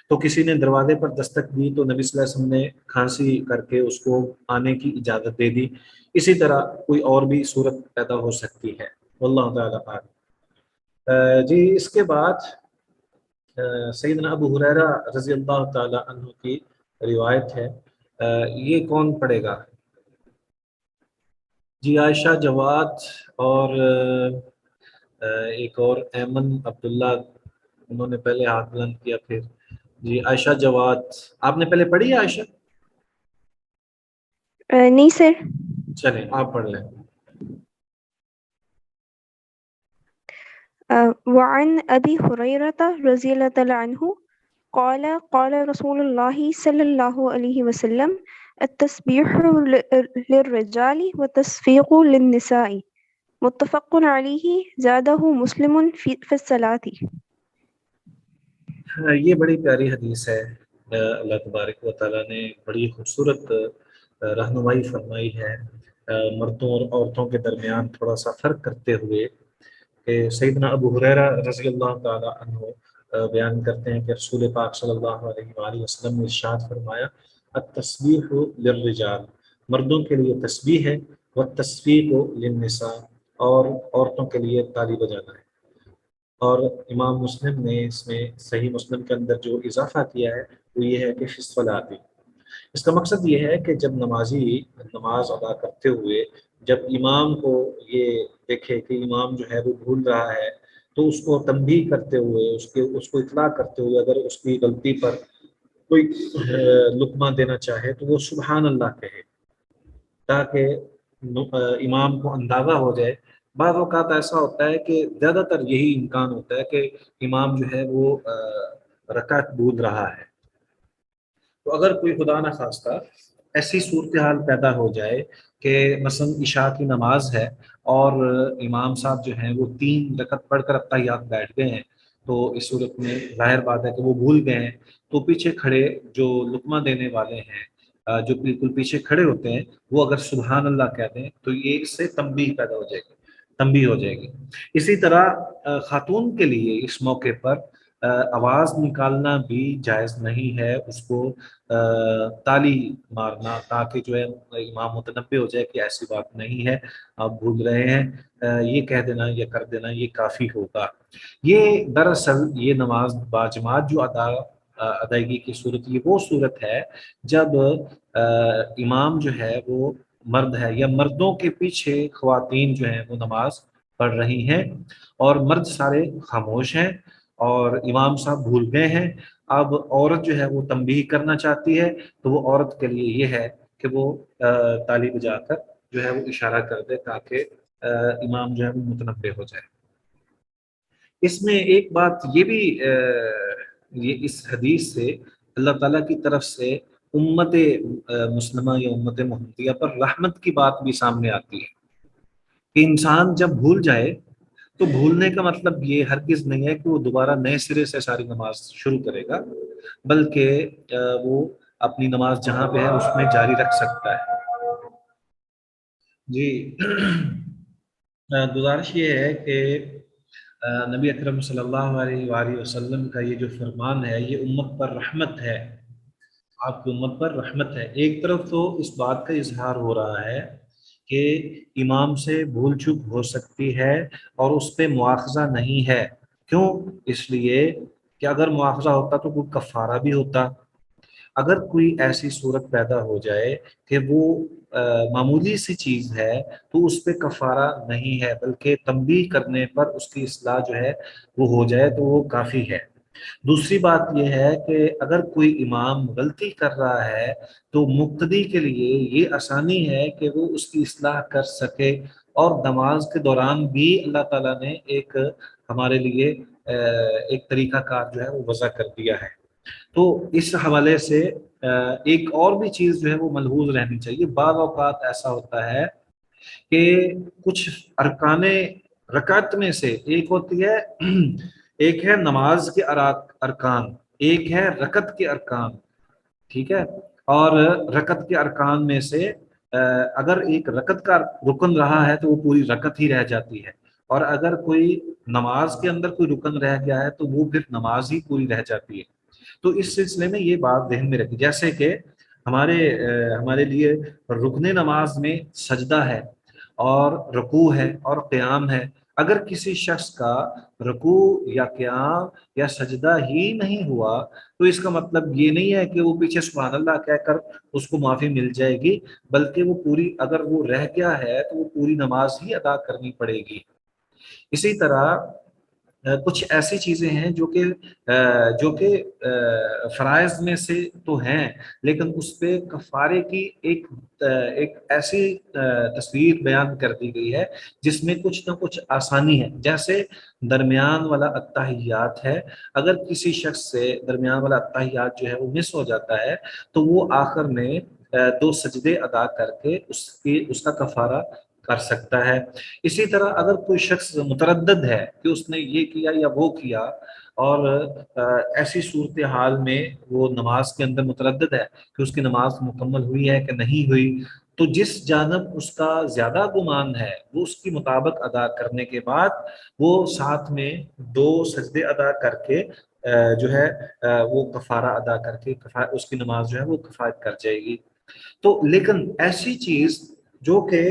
تو کسی نے دروازے پر دستک دی تو نبی صلی اللہ علیہ وسلم نے کھانسی کر کے اس کو آنے کی اجازت دے دی۔ اسی طرح کوئی اور بھی صورت پیدا ہو سکتی ہے، واللہ تعالیٰ عالم۔ جی اس کے بعد سیدنا ابو ہریرہ رضی اللہ تعالیٰ عنہ کی روایت ہے، یہ کون پڑھے گا؟ جی عائشہ جواد اور ایک اور ایمن عبداللہ، انہوں نے پہلے ہاتھ بلند کیا۔ پھر جی عائشہ جواد، آپ نے پہلے پڑھی ہے عائشہ؟ نہیں سر۔ چلیں آپ پڑھ لیں۔ وعن ابی ہریرہ رضی اللہ تعالی عنہ قال قال رسول اللہ صلی اللہ علیہ وسلم التسبیح للرجال والتصفیق للنساء متفق علیہ زادہ مسلم فی الصلاۃ۔ یہ بڑی پیاری حدیث ہے، اللہ تبارک و تعالیٰ نے بڑی خوبصورت رہنمائی فرمائی ہے مردوں اور عورتوں کے درمیان تھوڑا سا فرق کرتے ہوئے، کہ سیدنا ابو ہریرہ رضی اللہ تعالیٰ عنہ بیان کرتے ہیں کہ رسول پاک صلی اللہ علیہ وآلہ وسلم نے ارشاد فرمایا التسبیح للرجال، مردوں کے لیے تسبیح ہے، والتصفیق للنساء، اور عورتوں کے لیے تالی بجانا ہے۔ اور امام مسلم نے اس میں صحیح مسلم کے اندر جو اضافہ کیا ہے وہ یہ ہے کہ فی الصلاۃ، اس کا مقصد یہ ہے کہ جب نمازی نماز ادا کرتے ہوئے جب امام کو یہ دیکھے کہ امام جو ہے وہ بھول رہا ہے، تو اس کو تنبیہ کرتے ہوئے اس کو اطلاع کرتے ہوئے اگر اس کی غلطی پر کوئی لقمہ دینا چاہے تو وہ سبحان اللہ کہے، تاکہ امام کو اندازہ ہو جائے۔ بعض اوقات ایسا ہوتا ہے کہ زیادہ تر یہی امکان ہوتا ہے کہ امام جو ہے وہ رکعت بھول رہا ہے، تو اگر کوئی خدا نہ خواستہ ایسی صورتحال پیدا ہو جائے کہ مثلا عشاء کی نماز ہے اور امام صاحب جو ہیں وہ 3 رکعت پڑھ کر اتحیات بیٹھ گئے ہیں، تو اس صورت میں ظاہر بات ہے کہ وہ بھول گئے ہیں، تو پیچھے کھڑے جو لقمہ دینے والے ہیں جو بالکل پیچھے کھڑے ہوتے ہیں، وہ اگر سبحان اللہ کہہ دیں تو یہ اس سے تنبیہ پیدا ہو جائے گی، تنبیہ ہو جائے گی۔ اسی طرح خاتون کے لیے اس موقع پر آواز نکالنا بھی جائز نہیں ہے، اس کو تالی مارنا، تاکہ جو ہے امام متنبہ ہو جائے کہ ایسی بات نہیں ہے، آپ بھول رہے ہیں، یہ کہہ دینا یا کر دینا یہ کافی ہوگا۔ یہ دراصل یہ نماز باجماعت جو ادائیگی کی صورت، یہ وہ صورت ہے جب امام جو ہے وہ مرد ہے یا مردوں کے پیچھے خواتین جو ہیں وہ نماز پڑھ رہی ہیں اور مرد سارے خاموش ہیں اور امام صاحب بھول گئے ہیں۔ اب عورت جو ہے وہ تنبیہ کرنا چاہتی ہے، تو وہ عورت کے لیے یہ ہے کہ وہ تالی بجا کر جو ہے وہ اشارہ کر دے تاکہ امام جو ہے وہ متنبہ ہو جائے۔ اس میں ایک بات یہ بھی یہ اس حدیث سے اللہ تعالیٰ کی طرف سے امت مسلمہ یا امت محمدیہ پر رحمت کی بات بھی سامنے آتی ہے کہ انسان جب بھول جائے تو بھولنے کا مطلب یہ ہرگز نہیں ہے کہ وہ دوبارہ نئے سرے سے ساری نماز شروع کرے گا، بلکہ وہ اپنی نماز جہاں پہ ہے اس میں جاری رکھ سکتا ہے۔ جی گزارش یہ ہے کہ نبی اکرم صلی اللہ علیہ وآلہ وسلم کا یہ جو فرمان ہے یہ امت پر رحمت ہے، آپ کی امت پر رحمت ہے۔ ایک طرف تو اس بات کا اظہار ہو رہا ہے کہ امام سے بھول چوک ہو سکتی ہے اور اس پہ مواخذہ نہیں ہے، کیوں؟ اس لیے کہ اگر مواخذہ ہوتا تو کوئی کفارہ بھی ہوتا۔ اگر کوئی ایسی صورت پیدا ہو جائے کہ وہ معمولی سی چیز ہے تو اس پہ کفارہ نہیں ہے، بلکہ تنبیہ کرنے پر اس کی اصلاح جو ہے وہ ہو جائے تو وہ کافی ہے۔ دوسری بات یہ ہے کہ اگر کوئی امام غلطی کر رہا ہے تو مقتدی کے لیے یہ آسانی ہے کہ وہ اس کی اصلاح کر سکے، اور نماز کے دوران بھی اللہ تعالیٰ نے ایک ہمارے لیے ایک طریقہ کار جو ہے وہ وضع کر دیا ہے۔ تو اس حوالے سے ایک اور بھی چیز جو ہے وہ ملحوظ رہنی چاہیے۔ بعض اوقات ایسا ہوتا ہے کہ کچھ ارکان رکعت میں سے ایک ہوتی ہے، ایک ہے نماز کے ارکان، ایک ہے رکعت کے ارکان، ٹھیک ہے؟ اور رکعت کے ارکان میں سے اگر ایک رکعت کا رکن رہا ہے تو وہ پوری رکعت ہی رہ جاتی ہے، اور اگر کوئی نماز کے اندر کوئی رکن رہ گیا ہے تو وہ پھر نماز ہی پوری رہ جاتی ہے۔ تو اس سلسلے میں یہ بات ذہن میں رکھی، جیسے کہ ہمارے لیے رکن نماز میں سجدہ ہے اور رکوع ہے اور قیام ہے۔ اگر کسی شخص کا رکوع یا قیام یا سجدہ ہی نہیں ہوا تو اس کا مطلب یہ نہیں ہے کہ وہ پیچھے سبحان اللہ کہہ کر اس کو معافی مل جائے گی، بلکہ وہ پوری، اگر وہ رہ گیا ہے تو وہ پوری نماز ہی ادا کرنی پڑے گی۔ اسی طرح کچھ ایسی چیزیں ہیں جو کہ فرائض میں سے تو ہیں، لیکن اس پہ کفارے کی ایک ایسی تصویر بیان کر دی گئی ہے جس میں کچھ نہ کچھ آسانی ہے۔ جیسے درمیان والا التحیات ہے، اگر کسی شخص سے درمیان والا التحیات جو ہے وہ مس ہو جاتا ہے تو وہ آخر میں 2 سجدے ادا کر کے اس کا کفارہ کر سکتا ہے۔ اسی طرح اگر کوئی شخص متردد ہے کہ اس نے یہ کیا یا وہ کیا، اور ایسی صورتحال میں وہ نماز کے اندر متردد ہے کہ اس کی نماز مکمل ہوئی ہے کہ نہیں ہوئی، تو جس جانب اس کا زیادہ گمان ہے وہ اس کی مطابق ادا کرنے کے بعد وہ ساتھ میں 2 سجدے ادا کر کے جو ہے وہ کفارہ ادا کر کے اس کی نماز جو ہے وہ کفایت کر جائے گی۔ تو لیکن ایسی چیز جو کہ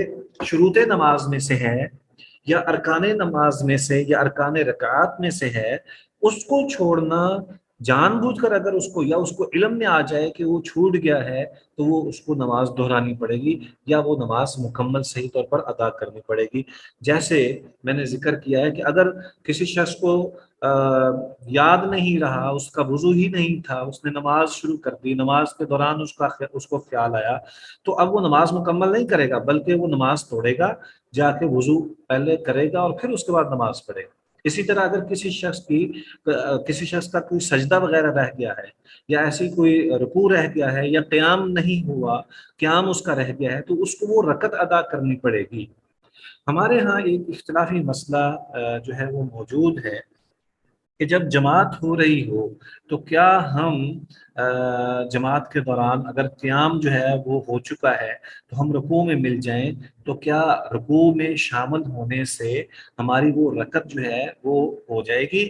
شروط نماز میں سے ہے یا ارکان نماز میں سے یا ارکان رکعات میں سے ہے، اس کو چھوڑنا جان بوجھ کر، اگر اس کو علم میں آ جائے کہ وہ چھوٹ گیا ہے تو وہ اس کو نماز دہرانی پڑے گی یا وہ نماز مکمل صحیح طور پر ادا کرنی پڑے گی۔ جیسے میں نے ذکر کیا ہے کہ اگر کسی شخص کو یاد نہیں رہا، اس کا وضو ہی نہیں تھا، اس نے نماز شروع کر دی، نماز کے دوران اس کو خیال آیا، تو اب وہ نماز مکمل نہیں کرے گا بلکہ وہ نماز توڑے گا، جا کے وضو پہلے کرے گا اور پھر اس کے بعد نماز پڑھے گا۔ اسی طرح اگر کسی شخص کا کوئی سجدہ وغیرہ رہ گیا ہے یا ایسی کوئی رکوع رہ گیا ہے یا قیام نہیں ہوا، قیام اس کا رہ گیا ہے، تو اس کو وہ رکعت ادا کرنی پڑے گی۔ ہمارے ہاں ایک اختلافی مسئلہ جو ہے وہ موجود ہے کہ جب جماعت ہو رہی ہو تو کیا ہم جماعت کے دوران اگر قیام جو ہے وہ ہو چکا ہے تو ہم رکوع میں مل جائیں تو کیا رکوع میں شامل ہونے سے ہماری وہ رکعت جو ہے وہ ہو جائے گی؟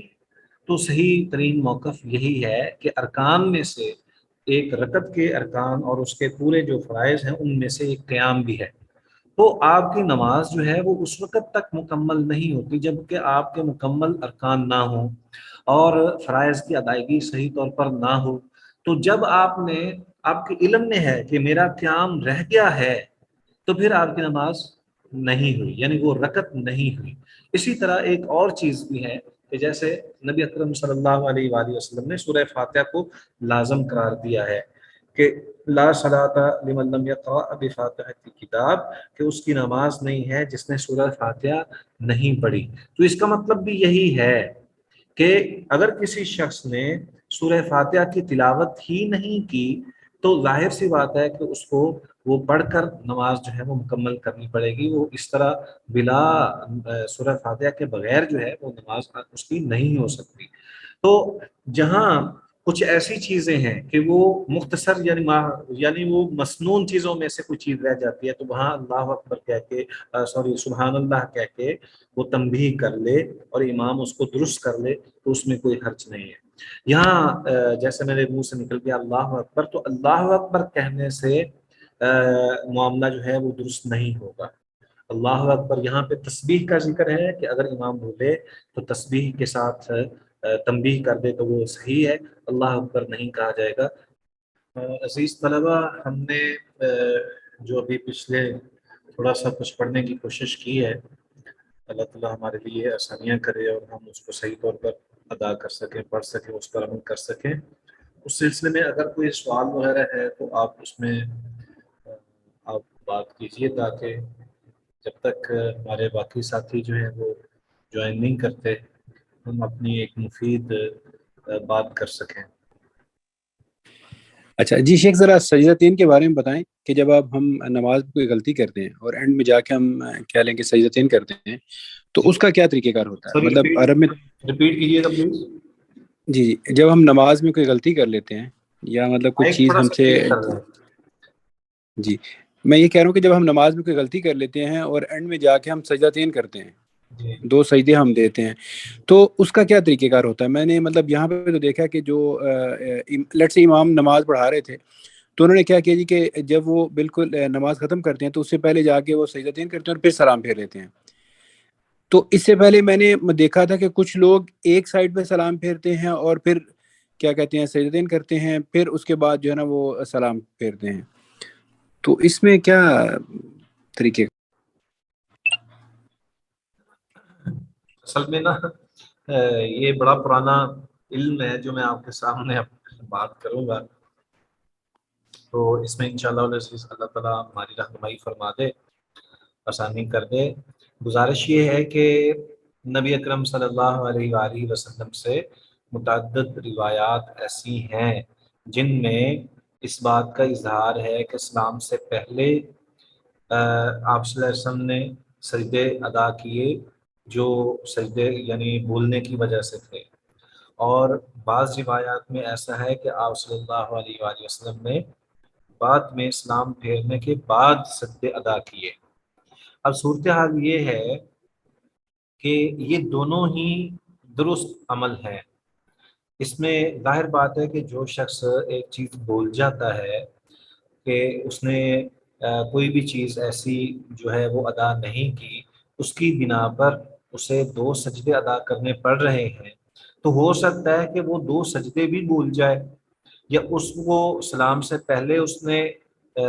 تو صحیح ترین موقف یہی ہے کہ ارکان میں سے ایک رکعت کے ارکان اور اس کے پورے جو فرائض ہیں ان میں سے ایک قیام بھی ہے، تو آپ کی نماز جو ہے وہ اس وقت تک مکمل نہیں ہوتی جب کہ آپ کے مکمل ارکان نہ ہوں اور فرائض کی ادائیگی صحیح طور پر نہ ہو۔ تو جب آپ کے علم میں ہے کہ میرا قیام رہ گیا ہے تو پھر آپ کی نماز نہیں ہوئی، یعنی وہ رکعت نہیں ہوئی۔ اسی طرح ایک اور چیز بھی ہے کہ جیسے نبی اکرم صلی اللہ علیہ وآلہ وسلم نے سورہ فاتحہ کو لازم قرار دیا ہے کہ لا صلاۃ لمن لم یقرأ بفاتحۃ الکتاب، کہ اس کی نماز نہیں ہے جس نے سورہ فاتحہ نہیں پڑھی۔ تو اس کا مطلب بھی یہی ہے کہ اگر کسی شخص نے سورہ فاتحہ کی تلاوت ہی نہیں کی تو ظاہر سی بات ہے کہ اس کو وہ پڑھ کر نماز جو ہے وہ مکمل کرنی پڑے گی. وہ اس طرح بلا سورہ فاتحہ کے بغیر جو ہے وہ نماز اس کی نہیں ہو سکتی. تو جہاں کچھ ایسی چیزیں ہیں کہ وہ مختصر یعنی وہ مسنون چیزوں میں سے کوئی چیز رہ جاتی ہے تو وہاں اللہ اکبر کہہ کے سبحان اللہ کہہ کے وہ تنبیہ کر لے اور امام اس کو درست کر لے تو اس میں کوئی حرج نہیں ہے. یہاں جیسے میرے منہ سے نکل گیا اللہ اکبر، تو اللہ اکبر کہنے سے معاملہ جو ہے وہ درست نہیں ہوگا. اللہ اکبر یہاں پہ تسبیح کا ذکر ہے کہ اگر امام بولے تو تسبیح کے ساتھ تنبیہ کر دے تو وہ صحیح ہے، اللہ اکبر نہیں کہا جائے گا. عزیز طلبہ، ہم نے جو ابھی پچھلے تھوڑا سا کچھ پڑھنے کی کوشش کی ہے، اللہ تعالیٰ ہمارے لیے آسانیاں کرے اور ہم اس کو صحیح طور پر ادا کر سکیں، پڑھ سکیں، اس پر عمل کر سکیں. اس سلسلے میں اگر کوئی سوال وغیرہ ہے تو آپ اس میں آپ بات کیجیے تاکہ جب تک ہمارے باقی ساتھی جو ہیں وہ جوائن نہیں کرتے ہم اپنی ایک مفید بات کر سکیں. اچھا جی شیخ، ذرا سجدتین کے بارے میں بتائیں کہ جب آپ ہم نماز میں کوئی غلطی کرتے ہیں اور اینڈ میں جا کے ہم کیا لیں کہ سجدتین کرتے ہیں تو اس کا کیا طریقہ کار ہوتا ہے؟ مطلب عرب میں ریپیٹ کیجیے گا پلیز. جی جب ہم نماز میں کوئی غلطی کر لیتے ہیں یا مطلب کوئی چیز ہم سے، جی میں یہ کہہ رہا ہوں کہ جب ہم نماز میں کوئی غلطی کر لیتے ہیں اور اینڈ میں جا کے ہم سجدتین کرتے ہیں، دو سجدے ہم دیتے ہیں، تو اس کا کیا طریقہ کار ہوتا ہے؟ میں نے مطلب یہاں پہ تو دیکھا کہ جو لیٹ سے امام نماز پڑھا رہے تھے تو انہوں نے کیا کیا جی کہ جب وہ بالکل نماز ختم کرتے ہیں تو اس سے پہلے جا کے وہ سجدتین کرتے ہیں اور پھر سلام پھیر لیتے ہیں. تو اس سے پہلے میں نے دیکھا تھا کہ کچھ لوگ ایک سائڈ پہ سلام پھیرتے ہیں اور پھر کیا کہتے ہیں سجدتین کرتے ہیں، پھر اس کے بعد جو ہے نا وہ سلام پھیرتے ہیں. تو اس میں کیا طریقے؟ اصل میں نا یہ بڑا پرانا علم ہے جو میں آپ کے سامنے بات کروں گا، تو اس میں انشاءاللہ اللہ تعالیٰ ہماری رہنمائی فرما دے، آسانی کر دے. گزارش یہ ہے کہ نبی اکرم صلی اللہ علیہ وآلہ وسلم سے متعدد روایات ایسی ہیں جن میں اس بات کا اظہار ہے کہ اسلام سے پہلے آپ صلی اللہ علیہ وسلم نے سجدے ادا کیے جو سجدے یعنی بھولنے کی وجہ سے تھے، اور بعض روایات میں ایسا ہے کہ آپ صلی اللہ علیہ وآلہ وسلم نے بعد میں اسلام پھیرنے کے بعد سجدے ادا کیے. اب صورتحال یہ ہے کہ یہ دونوں ہی درست عمل ہے. اس میں ظاہر بات ہے کہ جو شخص ایک چیز بھول جاتا ہے کہ اس نے کوئی بھی چیز ایسی جو ہے وہ ادا نہیں کی، اس کی بنا پر اسے 2 سجدے ادا کرنے پڑ رہے ہیں، تو ہو سکتا ہے کہ وہ 2 سجدے بھی بھول جائے، یا اس کو سلام سے پہلے اس نے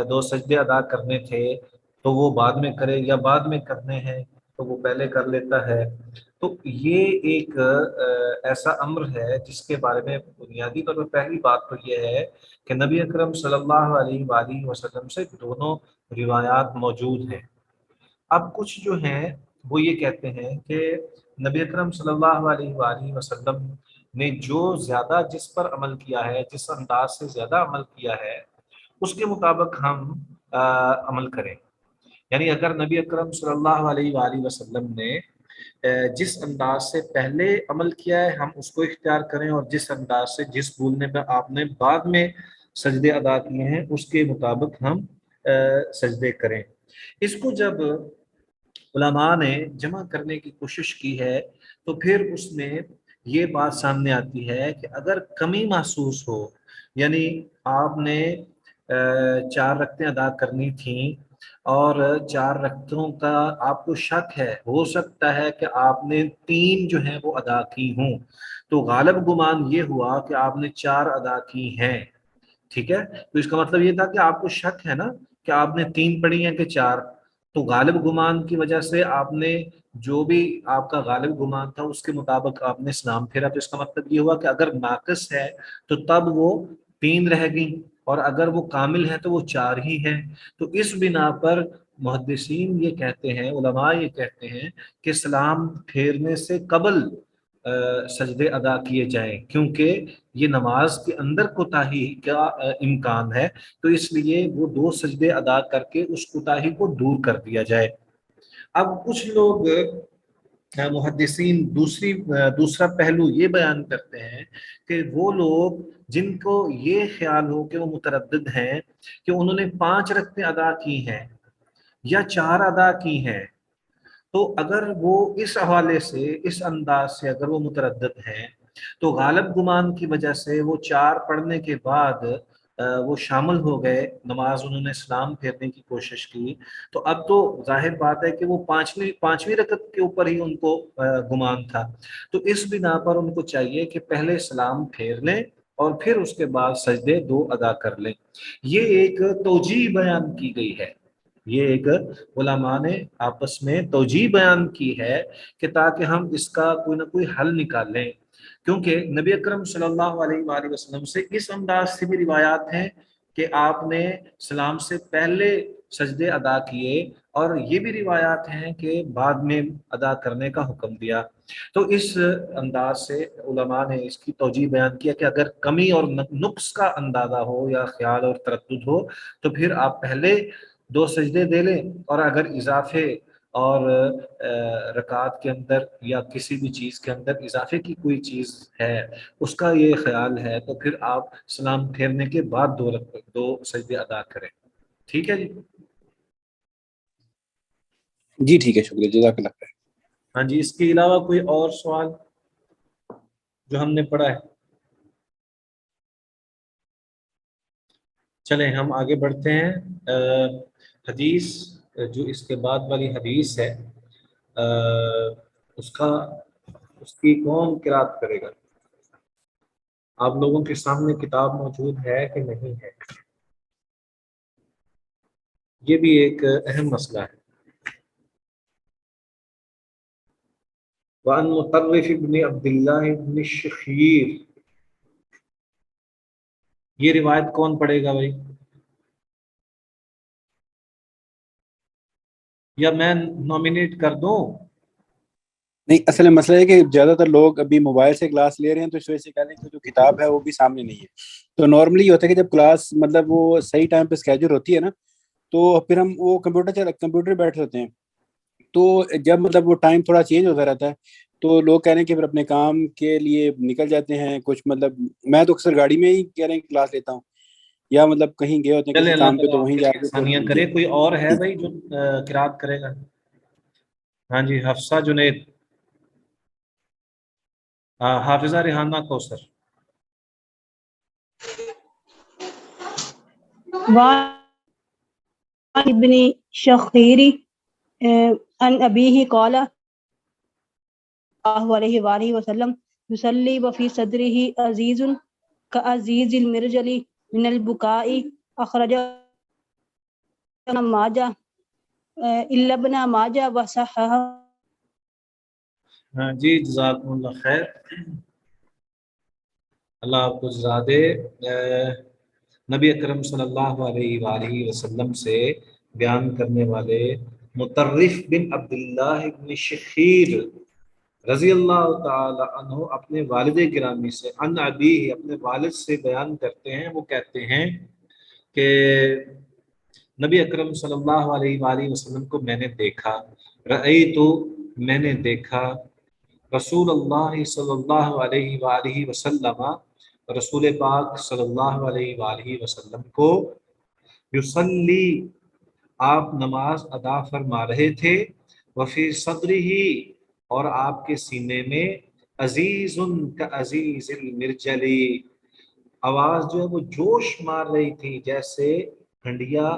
2 سجدے ادا کرنے تھے تو وہ بعد میں کرے، یا بعد میں کرنے ہیں تو وہ پہلے کر لیتا ہے. تو یہ ایک ایسا امر ہے جس کے بارے میں بنیادی طور پر پہلی بات تو یہ ہے کہ نبی اکرم صلی اللہ علیہ وآلہ وسلم سے دونوں روایات موجود ہیں. اب کچھ جو ہیں وہ یہ کہتے ہیں کہ نبی اکرم صلی اللہ علیہ وآلہ وسلم نے جو زیادہ جس پر عمل کیا ہے، جس انداز سے زیادہ عمل کیا ہے، اس کے مطابق ہم عمل کریں. یعنی اگر نبی اکرم صلی اللہ علیہ وآلہ وسلم نے جس انداز سے پہلے عمل کیا ہے ہم اس کو اختیار کریں، اور جس انداز سے جس بھولنے پہ آپ نے بعد میں سجدے ادا کیے ہیں اس کے مطابق ہم سجدے کریں. اس کو جب علماء نے جمع کرنے کی کوشش کی ہے تو پھر اس میں یہ بات سامنے آتی ہے کہ اگر کمی محسوس ہو، یعنی آپ نے 4 رکعتیں ادا کرنی تھیں اور 4 رکعتوں کا آپ کو شک ہے، ہو سکتا ہے کہ آپ نے 3 جو ہیں وہ ادا کی ہوں، تو غالب گمان یہ ہوا کہ آپ نے 4 ادا کی ہیں. ٹھیک ہے، تو اس کا مطلب یہ تھا کہ آپ کو شک ہے نا کہ آپ نے 3 پڑھی ہیں کہ 4، تو غالب گمان کی وجہ سے آپ نے جو بھی آپ کا غالب گمان تھا اس کے مطابق آپ نے اسلام پھیرا. تو اس کا مطلب یہ ہوا کہ اگر ناقص ہے تو تب وہ 3 رہ گئی، اور اگر وہ کامل ہے تو وہ 4 ہی ہیں. تو اس بنا پر محدثین یہ کہتے ہیں، علماء یہ کہتے ہیں کہ سلام پھیرنے سے قبل سجدے ادا کیے جائیں، کیونکہ یہ نماز کے اندر کوتاہی کا امکان ہے، تو اس لیے وہ 2 سجدے ادا کر کے اس کوتاہی کو دور کر دیا جائے۔ اب کچھ لوگ محدثین دوسرا پہلو یہ بیان کرتے ہیں کہ وہ لوگ جن کو یہ خیال ہو کہ وہ متردد ہیں کہ انہوں نے 5 رکعتیں ادا کی ہیں یا 4 ادا کی ہیں، تو اگر وہ اس حوالے سے، اس انداز سے اگر وہ متردد ہیں تو غالب گمان کی وجہ سے وہ 4 پڑھنے کے بعد وہ شامل ہو گئے نماز، انہوں نے سلام پھیرنے کی کوشش کی، تو اب تو ظاہر بات ہے کہ وہ پانچویں رکعت کے اوپر ہی ان کو گمان تھا، تو اس بنا پر ان کو چاہیے کہ پہلے سلام پھیر لیں اور پھر اس کے بعد سجدے 2 ادا کر لیں۔ یہ ایک توجیہ بیان کی گئی ہے، یہ ایک علماء نے آپس میں توجیہ بیان کی ہے کہ تاکہ ہم اس کا کوئی نہ کوئی حل نکال لیں، کیونکہ نبی اکرم صلی اللہ علیہ وآلہ وسلم سے اس انداز سے بھی روایات ہیں کہ آپ نے سلام سے پہلے سجدے ادا کیے، اور یہ بھی روایات ہیں کہ بعد میں ادا کرنے کا حکم دیا۔ تو اس انداز سے علماء نے اس کی توجیہ بیان کیا کہ اگر کمی اور نقص کا اندازہ ہو یا خیال اور تردد ہو تو پھر آپ پہلے 2 سجدے دے لیں، اور اگر اضافے اور رکعات کے اندر یا کسی بھی چیز کے اندر اضافے کی کوئی چیز ہے اس کا یہ خیال ہے تو پھر آپ سلام پھیرنے کے بعد 2 سجدے ادا کریں۔ ٹھیک ہے جی؟ جی ٹھیک ہے، شکریہ، جزاک اللہ خیر۔ ہاں جی، اس کے علاوہ کوئی اور سوال جو ہم نے پڑھا ہے؟ چلیں ہم آگے بڑھتے ہیں۔ حدیث جو اس کے بعد والی حدیث ہے اس کی کون قرات کرے گا؟ آپ لوگوں کے سامنے کتاب موجود ہے کہ نہیں ہے؟ یہ بھی ایک اہم مسئلہ ہے۔ وعن مطرف بن عبد اللہ بن الشخیر، یہ روایت کون پڑھے گا بھائی؟ یا میں نامینیٹ کر دوں؟ نہیں، اصل مسئلہ ہے کہ زیادہ تر لوگ ابھی موبائل سے کلاس لے رہے ہیں، تو اس وجہ سے کہہ رہے ہیں کہ جو کتاب ہے وہ بھی سامنے نہیں ہے۔ تو نارملی یہ ہوتا ہے کہ جب کلاس مطلب وہ صحیح ٹائم پہ اسکیجول ہوتی ہے نا، تو پھر ہم وہ کمپیوٹر بیٹھ رہتے ہیں، تو جب مطلب وہ ٹائم تھوڑا چینج ہوتا رہتا ہے تو لوگ کہہ رہے ہیں کہ پھر اپنے کام کے لیے نکل جاتے ہیں کچھ، مطلب میں تو اکثر گاڑی میں ہی کہہ رہے ہیں کلاس لیتا ہوں، یا مطلب کہیں گئے ہوتے ہیں چلے کسی اللہ کام پہ تعالیٰ تو آپ وہیں کے جا لیے کے آسانیاں کرے۔ کوئی اور ہے بھائی جو قرات کرے گا؟ ہاں جی، حفصہ جنید، حافظہ ریحانہ کوثر۔ ابن شخیری ان ابیہ قال اللہ علیہ وآلہ وسلم یصلی وفی صدرہ عزیز کعزیز المرجل من البکاء اخرج ابن ماجہ الا ابن ماجہ وصححہ۔ ہاں جی، جزاکم اللہ خیر، اللہ آپ کو جزا دے۔ نبی اکرم صلی اللہ علیہ وآلہ وسلم سے بیان کرنے والے مطرف بن عبداللہ بن شخیر رضی اللہ تعالی عنہ اپنے والد گرامی سے، عن ابیہ اپنے والد سے بیان کرتے ہیں، وہ کہتے ہیں کہ نبی اکرم صلی اللہ علیہ وآلہ وسلم کو میں نے دیکھا، رأیتو میں نے دیکھا، رسول اللہ صلی اللہ علیہ وآلہ وسلم رسول پاک صلی اللہ علیہ وآلہ وسلم کو، یصلی آپ نماز ادا فرما رہے تھے، وفی صدرہ اور آپ کے سینے میں، عزیز کعزیز المرجل آواز جو ہے وہ جوش مار رہی تھی جیسے ہنڈیا،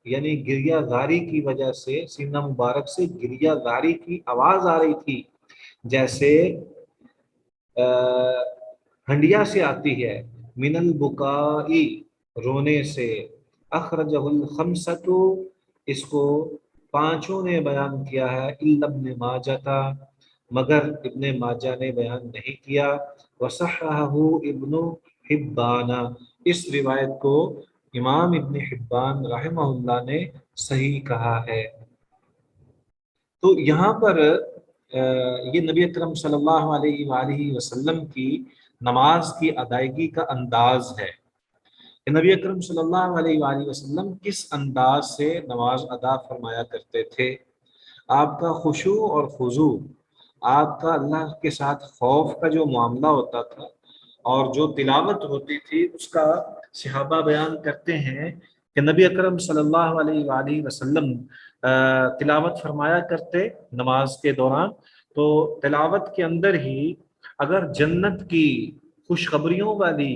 یعنی گریہ زاری کی وجہ سے سینہ مبارک سے گریہ زاری کی آواز آ رہی تھی جیسے ہنڈیا سے آتی ہے، من البکائی رونے سے، اخرجہ الخمسۃ اس کو 5 نے بیان کیا ہے، الا ابن ماجہ مگر ابن ماجہ نے بیان نہیں کیا، وصححہ ابن حبان اس روایت کو امام ابن حبان رحمہ اللہ نے صحیح کہا ہے۔ تو یہاں پر یہ نبی اکرم صلی اللہ علیہ وآلہ وسلم کی نماز کی ادائیگی کا انداز ہے کہ نبی اکرم صلی اللہ علیہ وآلہ وسلم کس انداز سے نماز ادا فرمایا کرتے تھے. آپ کا خشوع اور خضوع، آپ کا اللہ کے ساتھ خوف کا جو معاملہ ہوتا تھا اور جو تلاوت ہوتی تھی اس کا صحابہ بیان کرتے ہیں کہ نبی اکرم صلی اللہ علیہ وآلہ وسلم تلاوت فرمایا کرتے نماز کے دوران، تو تلاوت کے اندر ہی اگر جنت کی خوشخبریوں والی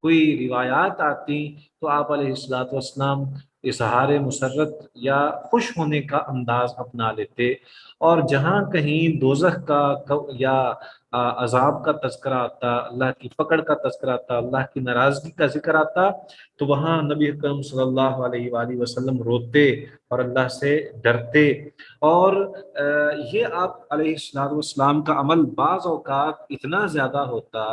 کوئی روایات آتی تو آپ علیہ الصلوۃ والسلام اظہار مسرت یا خوش ہونے کا انداز اپنا لیتے، اور جہاں کہیں دوزخ کا یا عذاب کا تذکرہ آتا، اللہ کی پکڑ کا تذکرہ آتا، اللہ کی ناراضگی کا ذکر آتا، تو وہاں نبی اکرم صلی اللہ علیہ وآلہ وسلم روتے اور اللہ سے ڈرتے. اور یہ آپ علیہ الصلوۃ والسلام کا عمل بعض اوقات اتنا زیادہ ہوتا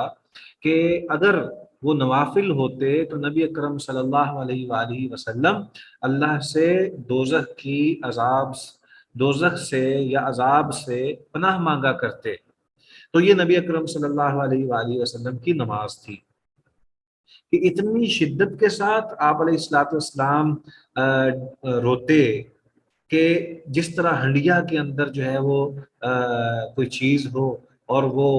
کہ اگر وہ نوافل ہوتے تو نبی اکرم صلی اللہ علیہ وآلہ وسلم اللہ سے دوزخ سے یا عذاب سے پناہ مانگا کرتے. تو یہ نبی اکرم صلی اللہ علیہ وآلہ وسلم کی نماز تھی کہ اتنی شدت کے ساتھ آپ علیہ الصلوۃ والسلام روتے کہ جس طرح ہنڈیا کے اندر جو ہے وہ کوئی چیز ہو اور وہ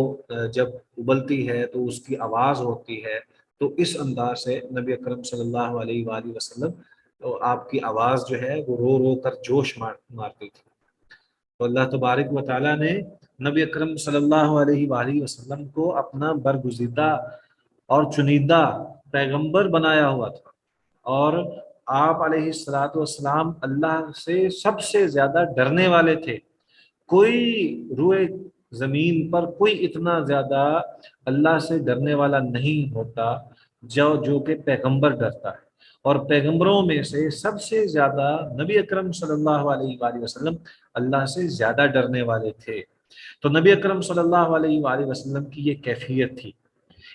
جب ابلتی ہے تو اس کی آواز ہوتی ہے، تو اس انداز سے نبی اکرم صلی اللہ علیہ وآلہ وسلم تو آپ کی آواز جو ہے وہ رو رو کر جوش مارتی تھی. تو اللہ تبارک و تعالیٰ نے نبی اکرم صلی اللہ علیہ وآلہ وسلم کو اپنا برگزیدہ اور چنیدہ پیغمبر بنایا ہوا تھا، اور آپ علیہ الصلوۃ والسلام اللہ سے سب سے زیادہ ڈرنے والے تھے. کوئی روئے زمین پر کوئی اتنا زیادہ اللہ سے ڈرنے والا نہیں ہوتا جو کہ پیغمبر ڈرتا ہے، اور پیغمبروں میں سے سب سے زیادہ نبی اکرم صلی اللہ علیہ وآلہ وسلم اللہ سے زیادہ ڈرنے والے تھے. تو نبی اکرم صلی اللہ علیہ وآلہ وسلم کی یہ کیفیت تھی.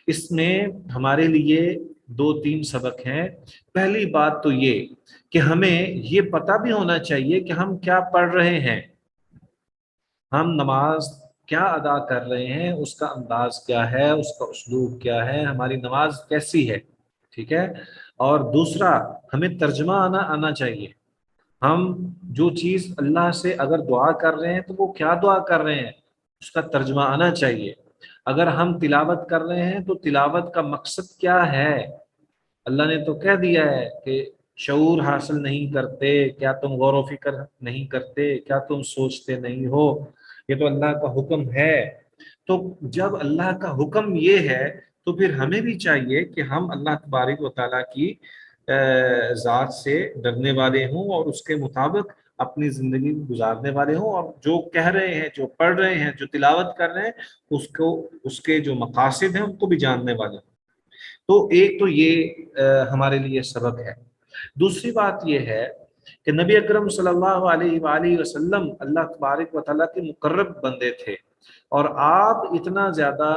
اس میں ہمارے لیے 2-3 سبق ہیں. پہلی بات تو یہ کہ ہمیں یہ پتہ بھی ہونا چاہیے کہ ہم کیا پڑھ رہے ہیں، ہم نماز کیا ادا کر رہے ہیں، اس کا انداز کیا ہے، اس کا اسلوب کیا ہے، ہماری نماز کیسی ہے. ٹھیک ہے. اور دوسرا، ہمیں ترجمہ آنا چاہیے. ہم جو چیز اللہ سے اگر دعا کر رہے ہیں تو وہ کیا دعا کر رہے ہیں اس کا ترجمہ آنا چاہیے. اگر ہم تلاوت کر رہے ہیں تو تلاوت کا مقصد کیا ہے. اللہ نے تو کہہ دیا ہے کہ شعور حاصل نہیں کرتے، کیا تم غور و فکر نہیں کرتے، کیا تم سوچتے نہیں ہو. یہ تو اللہ کا حکم ہے. تو جب اللہ کا حکم یہ ہے تو پھر ہمیں بھی چاہیے کہ ہم اللہ تبارک و تعالیٰ کی ذات سے ڈرنے والے ہوں اور اس کے مطابق اپنی زندگی گزارنے والے ہوں، اور جو کہہ رہے ہیں، جو پڑھ رہے ہیں، جو تلاوت کر رہے ہیں اس کے جو مقاصد ہیں ان کو بھی جاننے والے ہوں. تو ایک تو یہ ہمارے لیے سبق ہے. دوسری بات یہ ہے کہ نبی اکرم صلی اللہ علیہ وآلہ وسلم اللہ تبارک و تعالیٰ کے مقرب بندے تھے، اور آپ اتنا زیادہ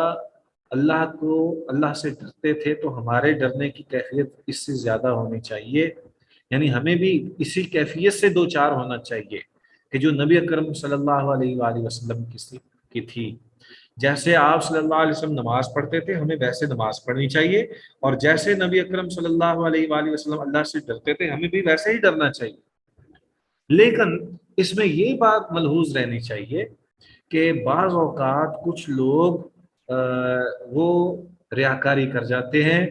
اللہ سے ڈرتے تھے، تو ہمارے ڈرنے کی کیفیت اس سے زیادہ ہونی چاہیے. یعنی ہمیں بھی اسی کیفیت سے دو چار ہونا چاہیے کہ جو نبی اکرم صلی اللہ علیہ وآلہ وسلم کی تھی. جیسے آپ صلی اللہ علیہ وسلم نماز پڑھتے تھے ہمیں ویسے نماز پڑھنی چاہیے، اور جیسے نبی اکرم صلی اللہ علیہ وآلہ وسلم اللہ سے ڈرتے تھے ہمیں بھی ویسے ہی ڈرنا چاہیے. لیکن اس میں یہ بات ملحوظ رہنی چاہیے کہ بعض اوقات کچھ لوگ وہ ریاکاری کر جاتے ہیں،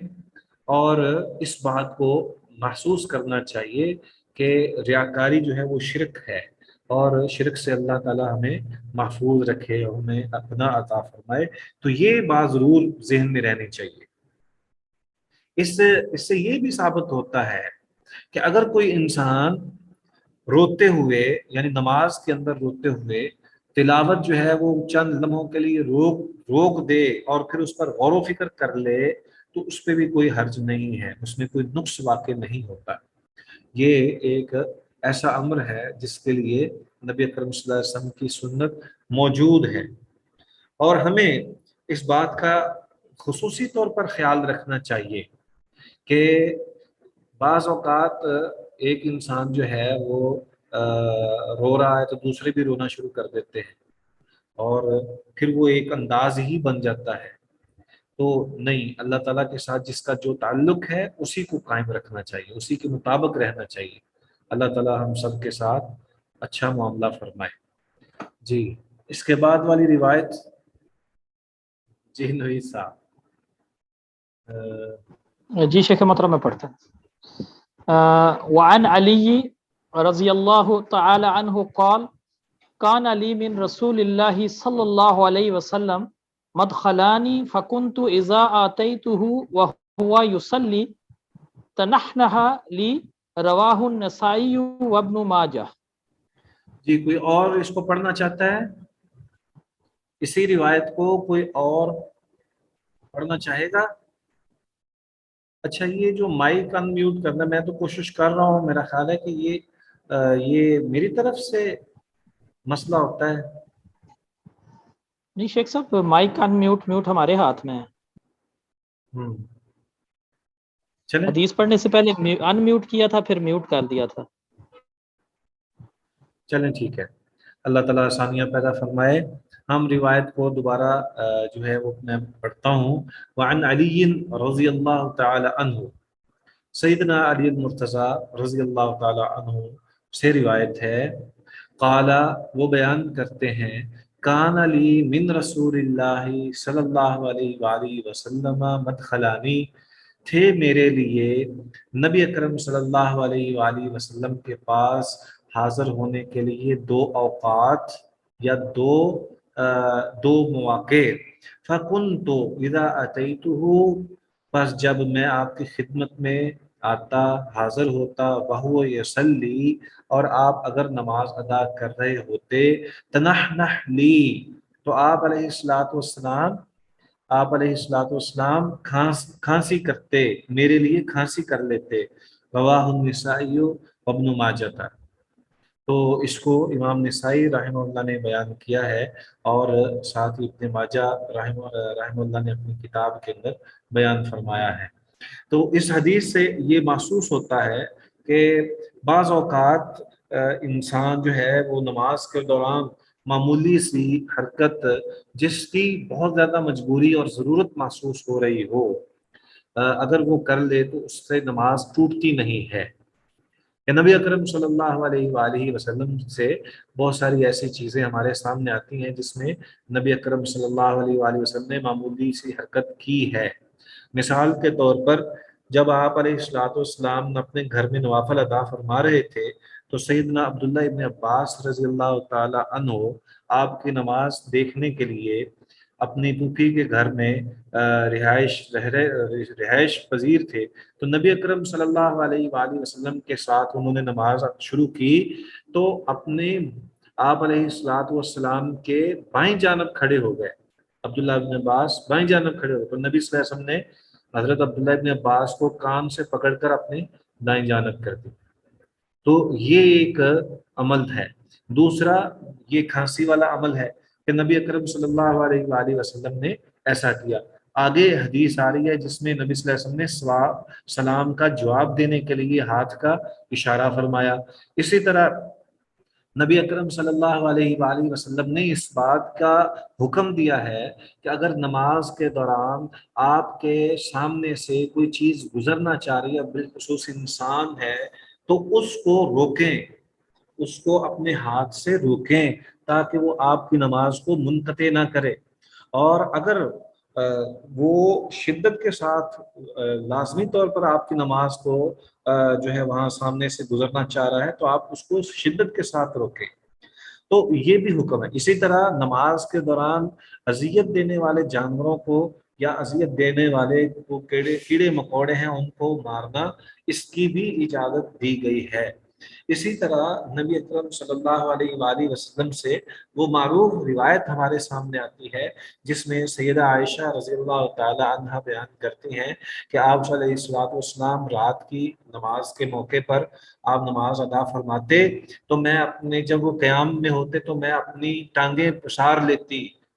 اور اس بات کو محسوس کرنا چاہیے کہ ریاکاری جو ہے وہ شرک ہے، اور شرک سے اللہ تعالی ہمیں محفوظ رکھے اور ہمیں اپنا عطا فرمائے. تو یہ بات ضرور ذہن میں رہنی چاہیے. اس سے یہ بھی ثابت ہوتا ہے کہ اگر کوئی انسان روتے ہوئے، یعنی نماز کے اندر روتے ہوئے تلاوت جو ہے وہ چند لمحوں کے لیے روک دے اور پھر اس پر غور و فکر کر لے تو اس پہ بھی کوئی حرج نہیں ہے، اس میں کوئی نقص واقع نہیں ہوتا. یہ ایک ایسا امر ہے جس کے لیے نبی اکرم صلی اللہ علیہ وسلم کی سنت موجود ہے، اور ہمیں اس بات کا خصوصی طور پر خیال رکھنا چاہیے کہ بعض اوقات ایک انسان جو ہے وہ رو رہا ہے تو دوسرے بھی رونا شروع کر دیتے ہیں. اور پھر وہ ایک انداز ہی بن جاتا ہے. تو نہیں، اللہ تعالیٰ کے ساتھ جس کا جو تعلق ہے اسی کو قائم رکھنا چاہیے، اسی کے مطابق رہنا چاہیے. اللہ تعالیٰ ہم سب کے ساتھ اچھا معاملہ فرمائے. جی اس کے بعد والی روایت جی نوی صاحب. جی شیخ محترم میں پڑھتا ہوں. وعن علی رضی اللہ تعالی عنہ قال کان علی من رسول اللہ صلی اللہ علیہ وسلم مدخلانی فکنت اذا آتیتہ وہو یصلی تنحنح لی رواہ النسائی وابن ماجہ. جی کوئی اور اس کو پڑھنا چاہتا ہے؟ اسی روایت کو کوئی اور پڑھنا چاہے گا؟ اچھا یہ جو مائک ان میوٹ کرنا، میں تو کوشش کر رہا ہوں، میرا خیال ہے کہ یہ میری طرف سے مسئلہ ہوتا ہے. نہیں شیخ صاحب، مائک ان میوٹ ہمارے ہاتھ میں ہے. چلیں حدیث پڑھنے سے پہلے ان میوٹ کیا تھا، پھر میوٹ کر دیا تھا. چلیں ٹھیک ہے. اللہ تعالیٰ آسانیاں پیدا فرمائے. ہم روایت کو دوبارہ جو ہے وہ میں پڑھتا ہوں. وعن علی رضی اللہ تعالی عنہ، سیدنا علی المرتضی رضی اللہ تعالی عنہ سے روایت ہے. قال، وہ بیان کرتے ہیں، کان علی من رسول اللہ صلی اللہ علیہ وآلہ وسلم مدخلانی، تھے میرے لیے نبی اکرم صلی اللہ علیہ وآلہ وسلم کے پاس حاضر ہونے کے لیے دو اوقات یا دو مواقع. فَكُنْتُ إِذَا أَتَيْتُهُ، بس جب میں آپ کی خدمت میں آتا، حاضر ہوتا، وَهُوَ يُصَلِّي، اور آپ اگر نماز ادا کر رہے ہوتے، تَنَحْنَحْ لِي، تو آپ علیہ السلام کھانسی کرتے، میرے لیے کھانسی کر لیتے. رواہ النسائی وابن ماجہ تھا. تو اس کو امام نسائی رحمہ اللہ نے بیان کیا ہے، اور ساتھ ہی ابن ماجہ رحمہ اللہ نے اپنی کتاب کے اندر بیان فرمایا ہے. تو اس حدیث سے یہ محسوس ہوتا ہے کہ بعض اوقات انسان جو ہے وہ نماز کے دوران معمولی سی حرکت جس کی بہت زیادہ مجبوری اور ضرورت محسوس ہو رہی ہو، اگر وہ کر لے تو اس سے نماز ٹوٹتی نہیں ہے. کہ نبی اکرم صلی اللہ علیہ وآلہ وسلم سے بہت ساری ایسی چیزیں ہمارے سامنے آتی ہیں جس میں نبی اکرم صلی اللہ علیہ وآلہ وسلم نے معمولی سی حرکت کی ہے. مثال کے طور پر جب آپ علیہ السلام اپنے گھر میں نوافل ادا فرما رہے تھے تو سیدنا عبداللہ ابن عباس رضی اللہ تعالی عنہ آپ کی نماز دیکھنے کے لیے اپنی پھوپھی کے گھر میں رہائش پذیر تھے. تو نبی اکرم صلی اللہ علیہ وآلہ وسلم کے ساتھ انہوں نے نماز شروع کی تو اپنے آپ علیہ السلام کے بائیں جانب کھڑے ہو گئے. عبداللہ ابن عباس بائیں جانب کھڑے ہو، تو نبی صلی اللہ علیہ وسلم نے حضرت عبداللہ ابن عباس کو کان سے پکڑ کر اپنے دائیں جانب کر دی. تو یہ ایک عمل ہے. دوسرا یہ کھانسی والا عمل ہے کہ نبی اکرم صلی اللہ علیہ وآلہ وسلم نے ایسا کیا. آگے حدیث آ رہی ہے جس میں نبی صلی اللہ علیہ وسلم نے سلام کا جواب دینے کے لیے ہاتھ کا اشارہ فرمایا. اسی طرح نبی اکرم صلی اللہ علیہ وآلہ وسلم نے اس بات کا حکم دیا ہے کہ اگر نماز کے دوران آپ کے سامنے سے کوئی چیز گزرنا چاہ رہی ہے، بالخصوص انسان ہے، تو اس کو روکیں، اس کو اپنے ہاتھ سے روکیں تاکہ وہ آپ کی نماز کو منقطع نہ کرے. اور اگر وہ شدت کے ساتھ لازمی طور پر آپ کی نماز کو جو ہے وہاں سامنے سے گزرنا چاہ رہا ہے تو آپ اس کو شدت کے ساتھ روکیں. تو یہ بھی حکم ہے. اسی طرح نماز کے دوران اذیت دینے والے جانوروں کو یا اذیت دینے والے کو کیڑے مکوڑے ہیں ان کو مارنا، اس کی بھی اجازت دی گئی ہے. اسی طرح نبی اکرم صلی اللہ علیہ وآلہ وسلم سے وہ معروف روایت ہمارے سامنے آتی ہے جس میں سیدہ عائشہ رضی اللہ تعالی عنہ بیان کرتی ہیں کہ آپ صلی اللہ علیہ وسلم رات کی نماز کے موقع پر آپ نماز ادا فرماتے تو میں جب وہ قیام میں ہوتے تو میں اپنی ٹانگیں پسار لیتی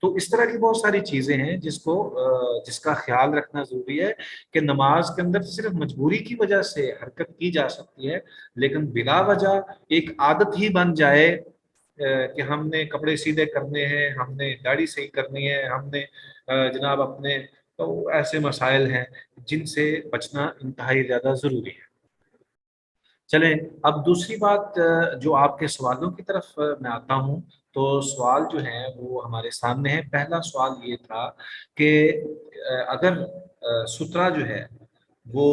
تو اس طرح کی بہت ساری چیزیں ہیں جس کا خیال رکھنا ضروری ہے کہ نماز کے اندر صرف مجبوری کی وجہ سے حرکت کی جا سکتی ہے، لیکن بلا وجہ ایک عادت ہی بن جائے کہ ہم نے کپڑے سیدھے کرنے ہیں، ہم نے داڑھی صحیح کرنی ہے، ہم نے جناب اپنے، تو ایسے مسائل ہیں جن سے بچنا انتہائی زیادہ ضروری ہے۔ چلیں اب دوسری بات جو آپ کے سوالوں کی طرف میں آتا ہوں، تو سوال جو ہے وہ ہمارے سامنے ہے۔ پہلا سوال یہ تھا کہ اگر سترہ جو ہے وہ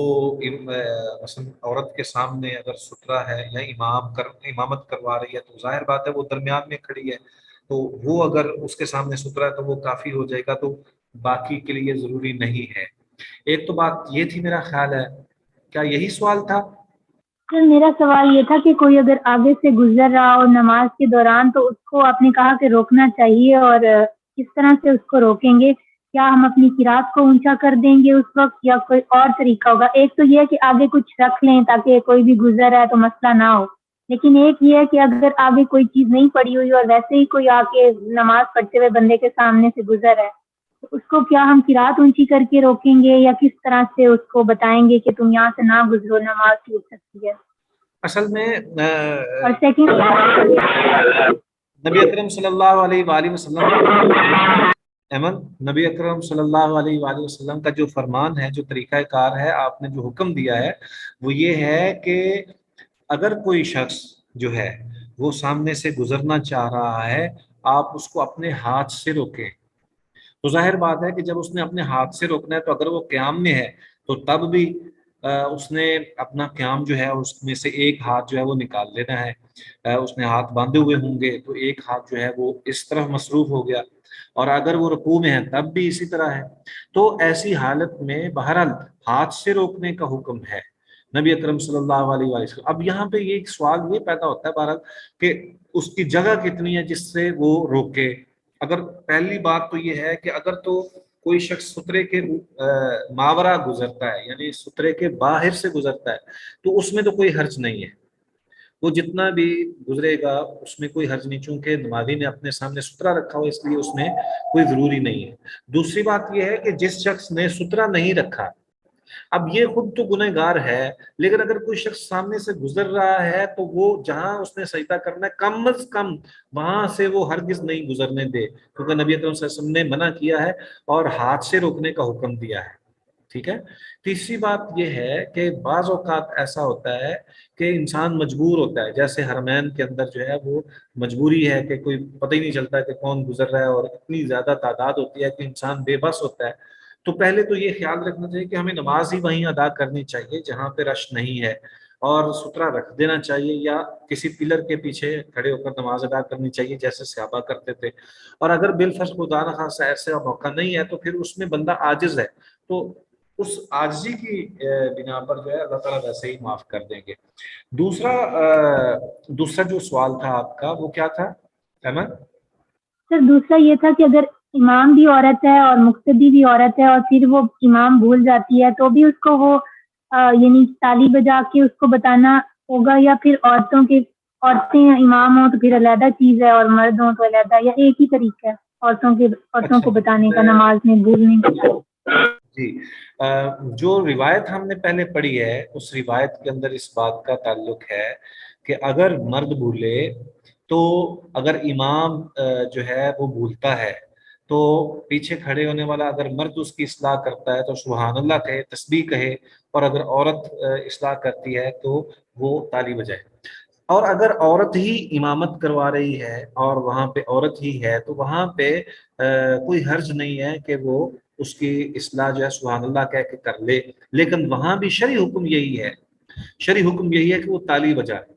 مثلا عورت کے سامنے اگر سترہ ہے یا امامت کروا رہی ہے تو ظاہر بات ہے وہ درمیان میں کھڑی ہے، تو وہ اگر اس کے سامنے سترہ ہے تو وہ کافی ہو جائے گا، تو باقی کے لیے ضروری نہیں ہے۔ ایک تو بات یہ تھی، میرا خیال ہے کیا یہی سوال تھا؟ سر میرا سوال یہ تھا کہ کوئی اگر آگے سے گزر رہا ہو نماز کے دوران تو اس کو آپ نے کہا کہ روکنا چاہیے، اور کس طرح سے اس کو روکیں گے؟ کیا ہم اپنی قرات کو اونچا کر دیں گے اس وقت، یا کوئی اور طریقہ ہوگا؟ ایک تو یہ ہے کہ آگے کچھ رکھ لیں تاکہ کوئی بھی گزر رہا ہے تو مسئلہ نہ ہو، لیکن ایک یہ ہے کہ اگر آگے کوئی چیز نہیں پڑی ہوئی اور ویسے ہی کوئی آ کے نماز پڑھتے ہوئے بندے کے سامنے سے گزر ہے، تو اس کو کیا ہم قرات اونچی کر کے روکیں گے، یا کس طرح سے اس کو بتائیں گے کہ تم یہاں سے نہ گزرو، نماز ٹوٹ سکتی ہے؟ اصل میں اور سیکنڈ نبی اکرم صلی اللہ علیہ وآلہ وسلم نبی اکرم صلی اللہ علیہ وآلہ وسلم کا جو فرمان ہے، جو طریقہ کار ہے، آپ نے جو حکم دیا ہے وہ یہ ہے کہ اگر کوئی شخص جو ہے وہ سامنے سے گزرنا چاہ رہا ہے، آپ اس کو اپنے ہاتھ سے روکیں۔ تو ظاہر بات ہے کہ جب اس نے اپنے ہاتھ سے روکنا ہے تو اگر وہ قیام میں ہے تو تب بھی اس نے اپنا قیام جو ہے اس میں سے ایک ہاتھ جو ہے وہ نکال لینا ہے۔ اس نے ہاتھ باندھے ہوئے ہوں گے تو ایک ہاتھ جو ہے وہ اس طرف مصروف ہو گیا، اور اگر وہ رکوع میں ہے تب بھی اسی طرح ہے۔ تو ایسی حالت میں بہرحال ہاتھ سے روکنے کا حکم ہے نبی اکرم صلی اللہ علیہ وسلم۔ اب یہاں پہ یہ ایک سوال یہ پیدا ہوتا ہے بہرحال کہ اس کی جگہ کتنی ہے جس سے وہ روکے۔ اگر پہلی بات تو یہ ہے کہ اگر تو کوئی شخص سترے کے ماورا گزرتا ہے، یعنی سترے کے باہر سے گزرتا ہے، تو اس میں تو کوئی حرج نہیں ہے، وہ جتنا بھی گزرے گا اس میں کوئی حرج نہیں، چونکہ نمازی نے اپنے سامنے سترہ رکھا ہوا اس لیے اس میں کوئی ضروری نہیں ہے۔ دوسری بات یہ ہے کہ جس شخص نے سترہ نہیں رکھا، اب یہ خود تو گنہگار ہے، لیکن اگر کوئی شخص سامنے سے گزر رہا ہے تو وہ جہاں اس نے سجدہ کرنا ہے کم از کم وہاں سے وہ ہرگز نہیں گزرنے دے، کیونکہ نبی اکرم صلی اللہ علیہ وسلم نے منع کیا ہے اور ہاتھ سے روکنے کا حکم دیا ہے۔ ٹھیک ہے۔ تیسری بات یہ ہے کہ بعض اوقات ایسا ہوتا ہے کہ انسان مجبور ہوتا ہے، جیسے حرمین کے اندر جو ہے وہ مجبوری ہے کہ کوئی پتہ ہی نہیں چلتا کہ کون گزر رہا ہے، اور اتنی زیادہ تعداد ہوتی ہے کہ انسان بے بس ہوتا ہے۔ تو پہلے تو یہ خیال رکھنا چاہیے کہ ہمیں نماز ہی وہیں ادا کرنی چاہیے جہاں پہ رش نہیں ہے، اور سترہ رکھ دینا چاہیے، یا کسی پلر کے پیچھے کھڑے ہو کر نماز ادا کرنی چاہیے جیسے صحابہ کرتے تھے۔ اور اگر بالفرض خدا نخواستہ ایسا موقع نہیں ہے تو پھر اس میں بندہ عاجز ہے، تو اس عاجزی کی بنا پر جو ہے اللہ تعالیٰ ویسے ہی معاف کر دیں گے۔ دوسرا جو سوال تھا آپ کا وہ کیا تھا احمد؟ سر دوسرا یہ تھا کہ اگر امام بھی عورت ہے اور مقتدی بھی عورت ہے، اور پھر وہ امام بھول جاتی ہے تو بھی اس کو وہ یعنی تالی بجا کے اس کو بتانا ہوگا، یا پھر عورتیں امام ہوں تو پھر علیحدہ چیز ہے اور مرد ہوں تو علیحدہ، یا ایک ہی طریقہ ہے عورتوں کو بتانے کا نماز میں بھولنے کا؟ جی، جو روایت ہم نے پہلے پڑھی ہے اس روایت کے اندر اس بات کا تعلق ہے کہ اگر مرد بھولے تو اگر امام جو ہے وہ بھولتا ہے تو پیچھے کھڑے ہونے والا اگر مرد اس کی اصلاح کرتا ہے تو سبحان اللہ کہے، تسبیح کہے، اور اگر عورت اصلاح کرتی ہے تو وہ تالی بجائے۔ اور اگر عورت ہی امامت کروا رہی ہے اور وہاں پہ عورت ہی ہے تو وہاں پہ کوئی حرج نہیں ہے کہ وہ اس کی اصلاح جو ہے سبحان اللہ کہہ کے کر لے، لیکن وہاں بھی شرعی حکم یہی ہے، شرعی حکم یہی ہے کہ وہ تالی بجائے،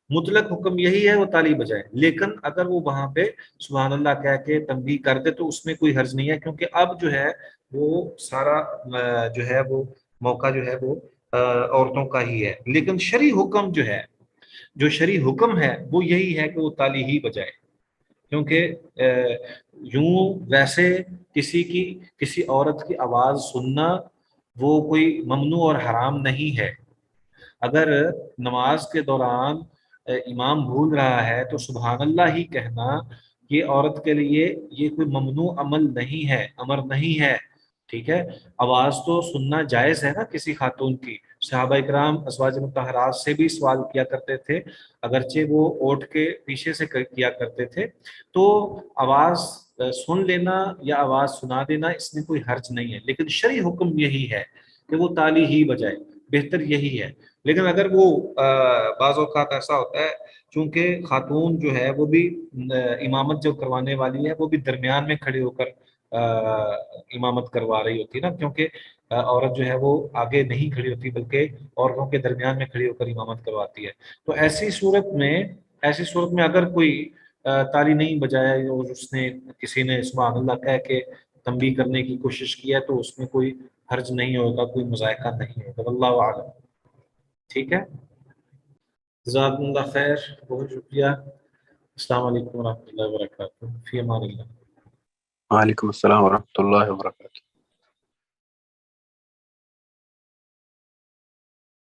مطلق حکم یہی ہے وہ تالی بجائے۔ لیکن اگر وہ وہاں پہ سبحان اللہ کہہ کے تنبیہ کر دے تو اس میں کوئی حرج نہیں ہے، کیونکہ اب جو ہے وہ سارا جو ہے وہ موقع جو ہے وہ عورتوں کا ہی ہے۔ لیکن شرعی حکم جو شرعی حکم ہے وہ یہی ہے کہ وہ تالی ہی بجائے، کیونکہ یوں ویسے کسی عورت کی آواز سننا وہ کوئی ممنوع اور حرام نہیں ہے۔ اگر نماز کے دوران امام بھول رہا ہے تو سبحان اللہ ہی کہنا یہ عورت کے لیے یہ کوئی ممنوع عمل نہیں ہے، امر نہیں ہے، ٹھیک ہے. آواز تو سننا جائز ہے نا کسی خاتون کی. صحابہ اکرام ازواج مطہرات سے بھی سوال کیا کرتے تھے، اگرچہ وہ اوٹ کے پیچھے سے کیا کرتے تھے. تو آواز سن لینا یا آواز سنا دینا اس میں کوئی حرج نہیں ہے، لیکن شرعی حکم یہی ہے کہ وہ تالی ہی بجائے، بہتر یہی ہے. لیکن اگر وہ بعض اوقات ایسا ہوتا ہے چونکہ خاتون جو ہے وہ بھی امامت جو کروانے والی ہے وہ بھی درمیان میں کھڑے ہو کر امامت کروا رہی ہوتی ہے نا، کیونکہ عورت جو ہے وہ آگے نہیں کھڑی ہوتی بلکہ عورتوں کے درمیان میں کھڑی ہو کر امامت کرواتی ہے. تو ایسی صورت میں اگر کوئی تالی نہیں بجایا اور اس نے کسی نے سبحان اللہ کہہ کے تنبیہ کرنے کی کوشش کی ہے تو اس میں کوئی حرج نہیں ہوگا، کوئی مذائقہ نہیں ہوگا. واللہ اعلم. ٹھیک ہے، جزاکم اللہ خیر، بہت شکریہ. السلام علیکم ورحمۃ اللہ وبرکاتہ. فی امان اللہ. وعلیکم السلام ورحمۃ اللہ وبرکاتہ.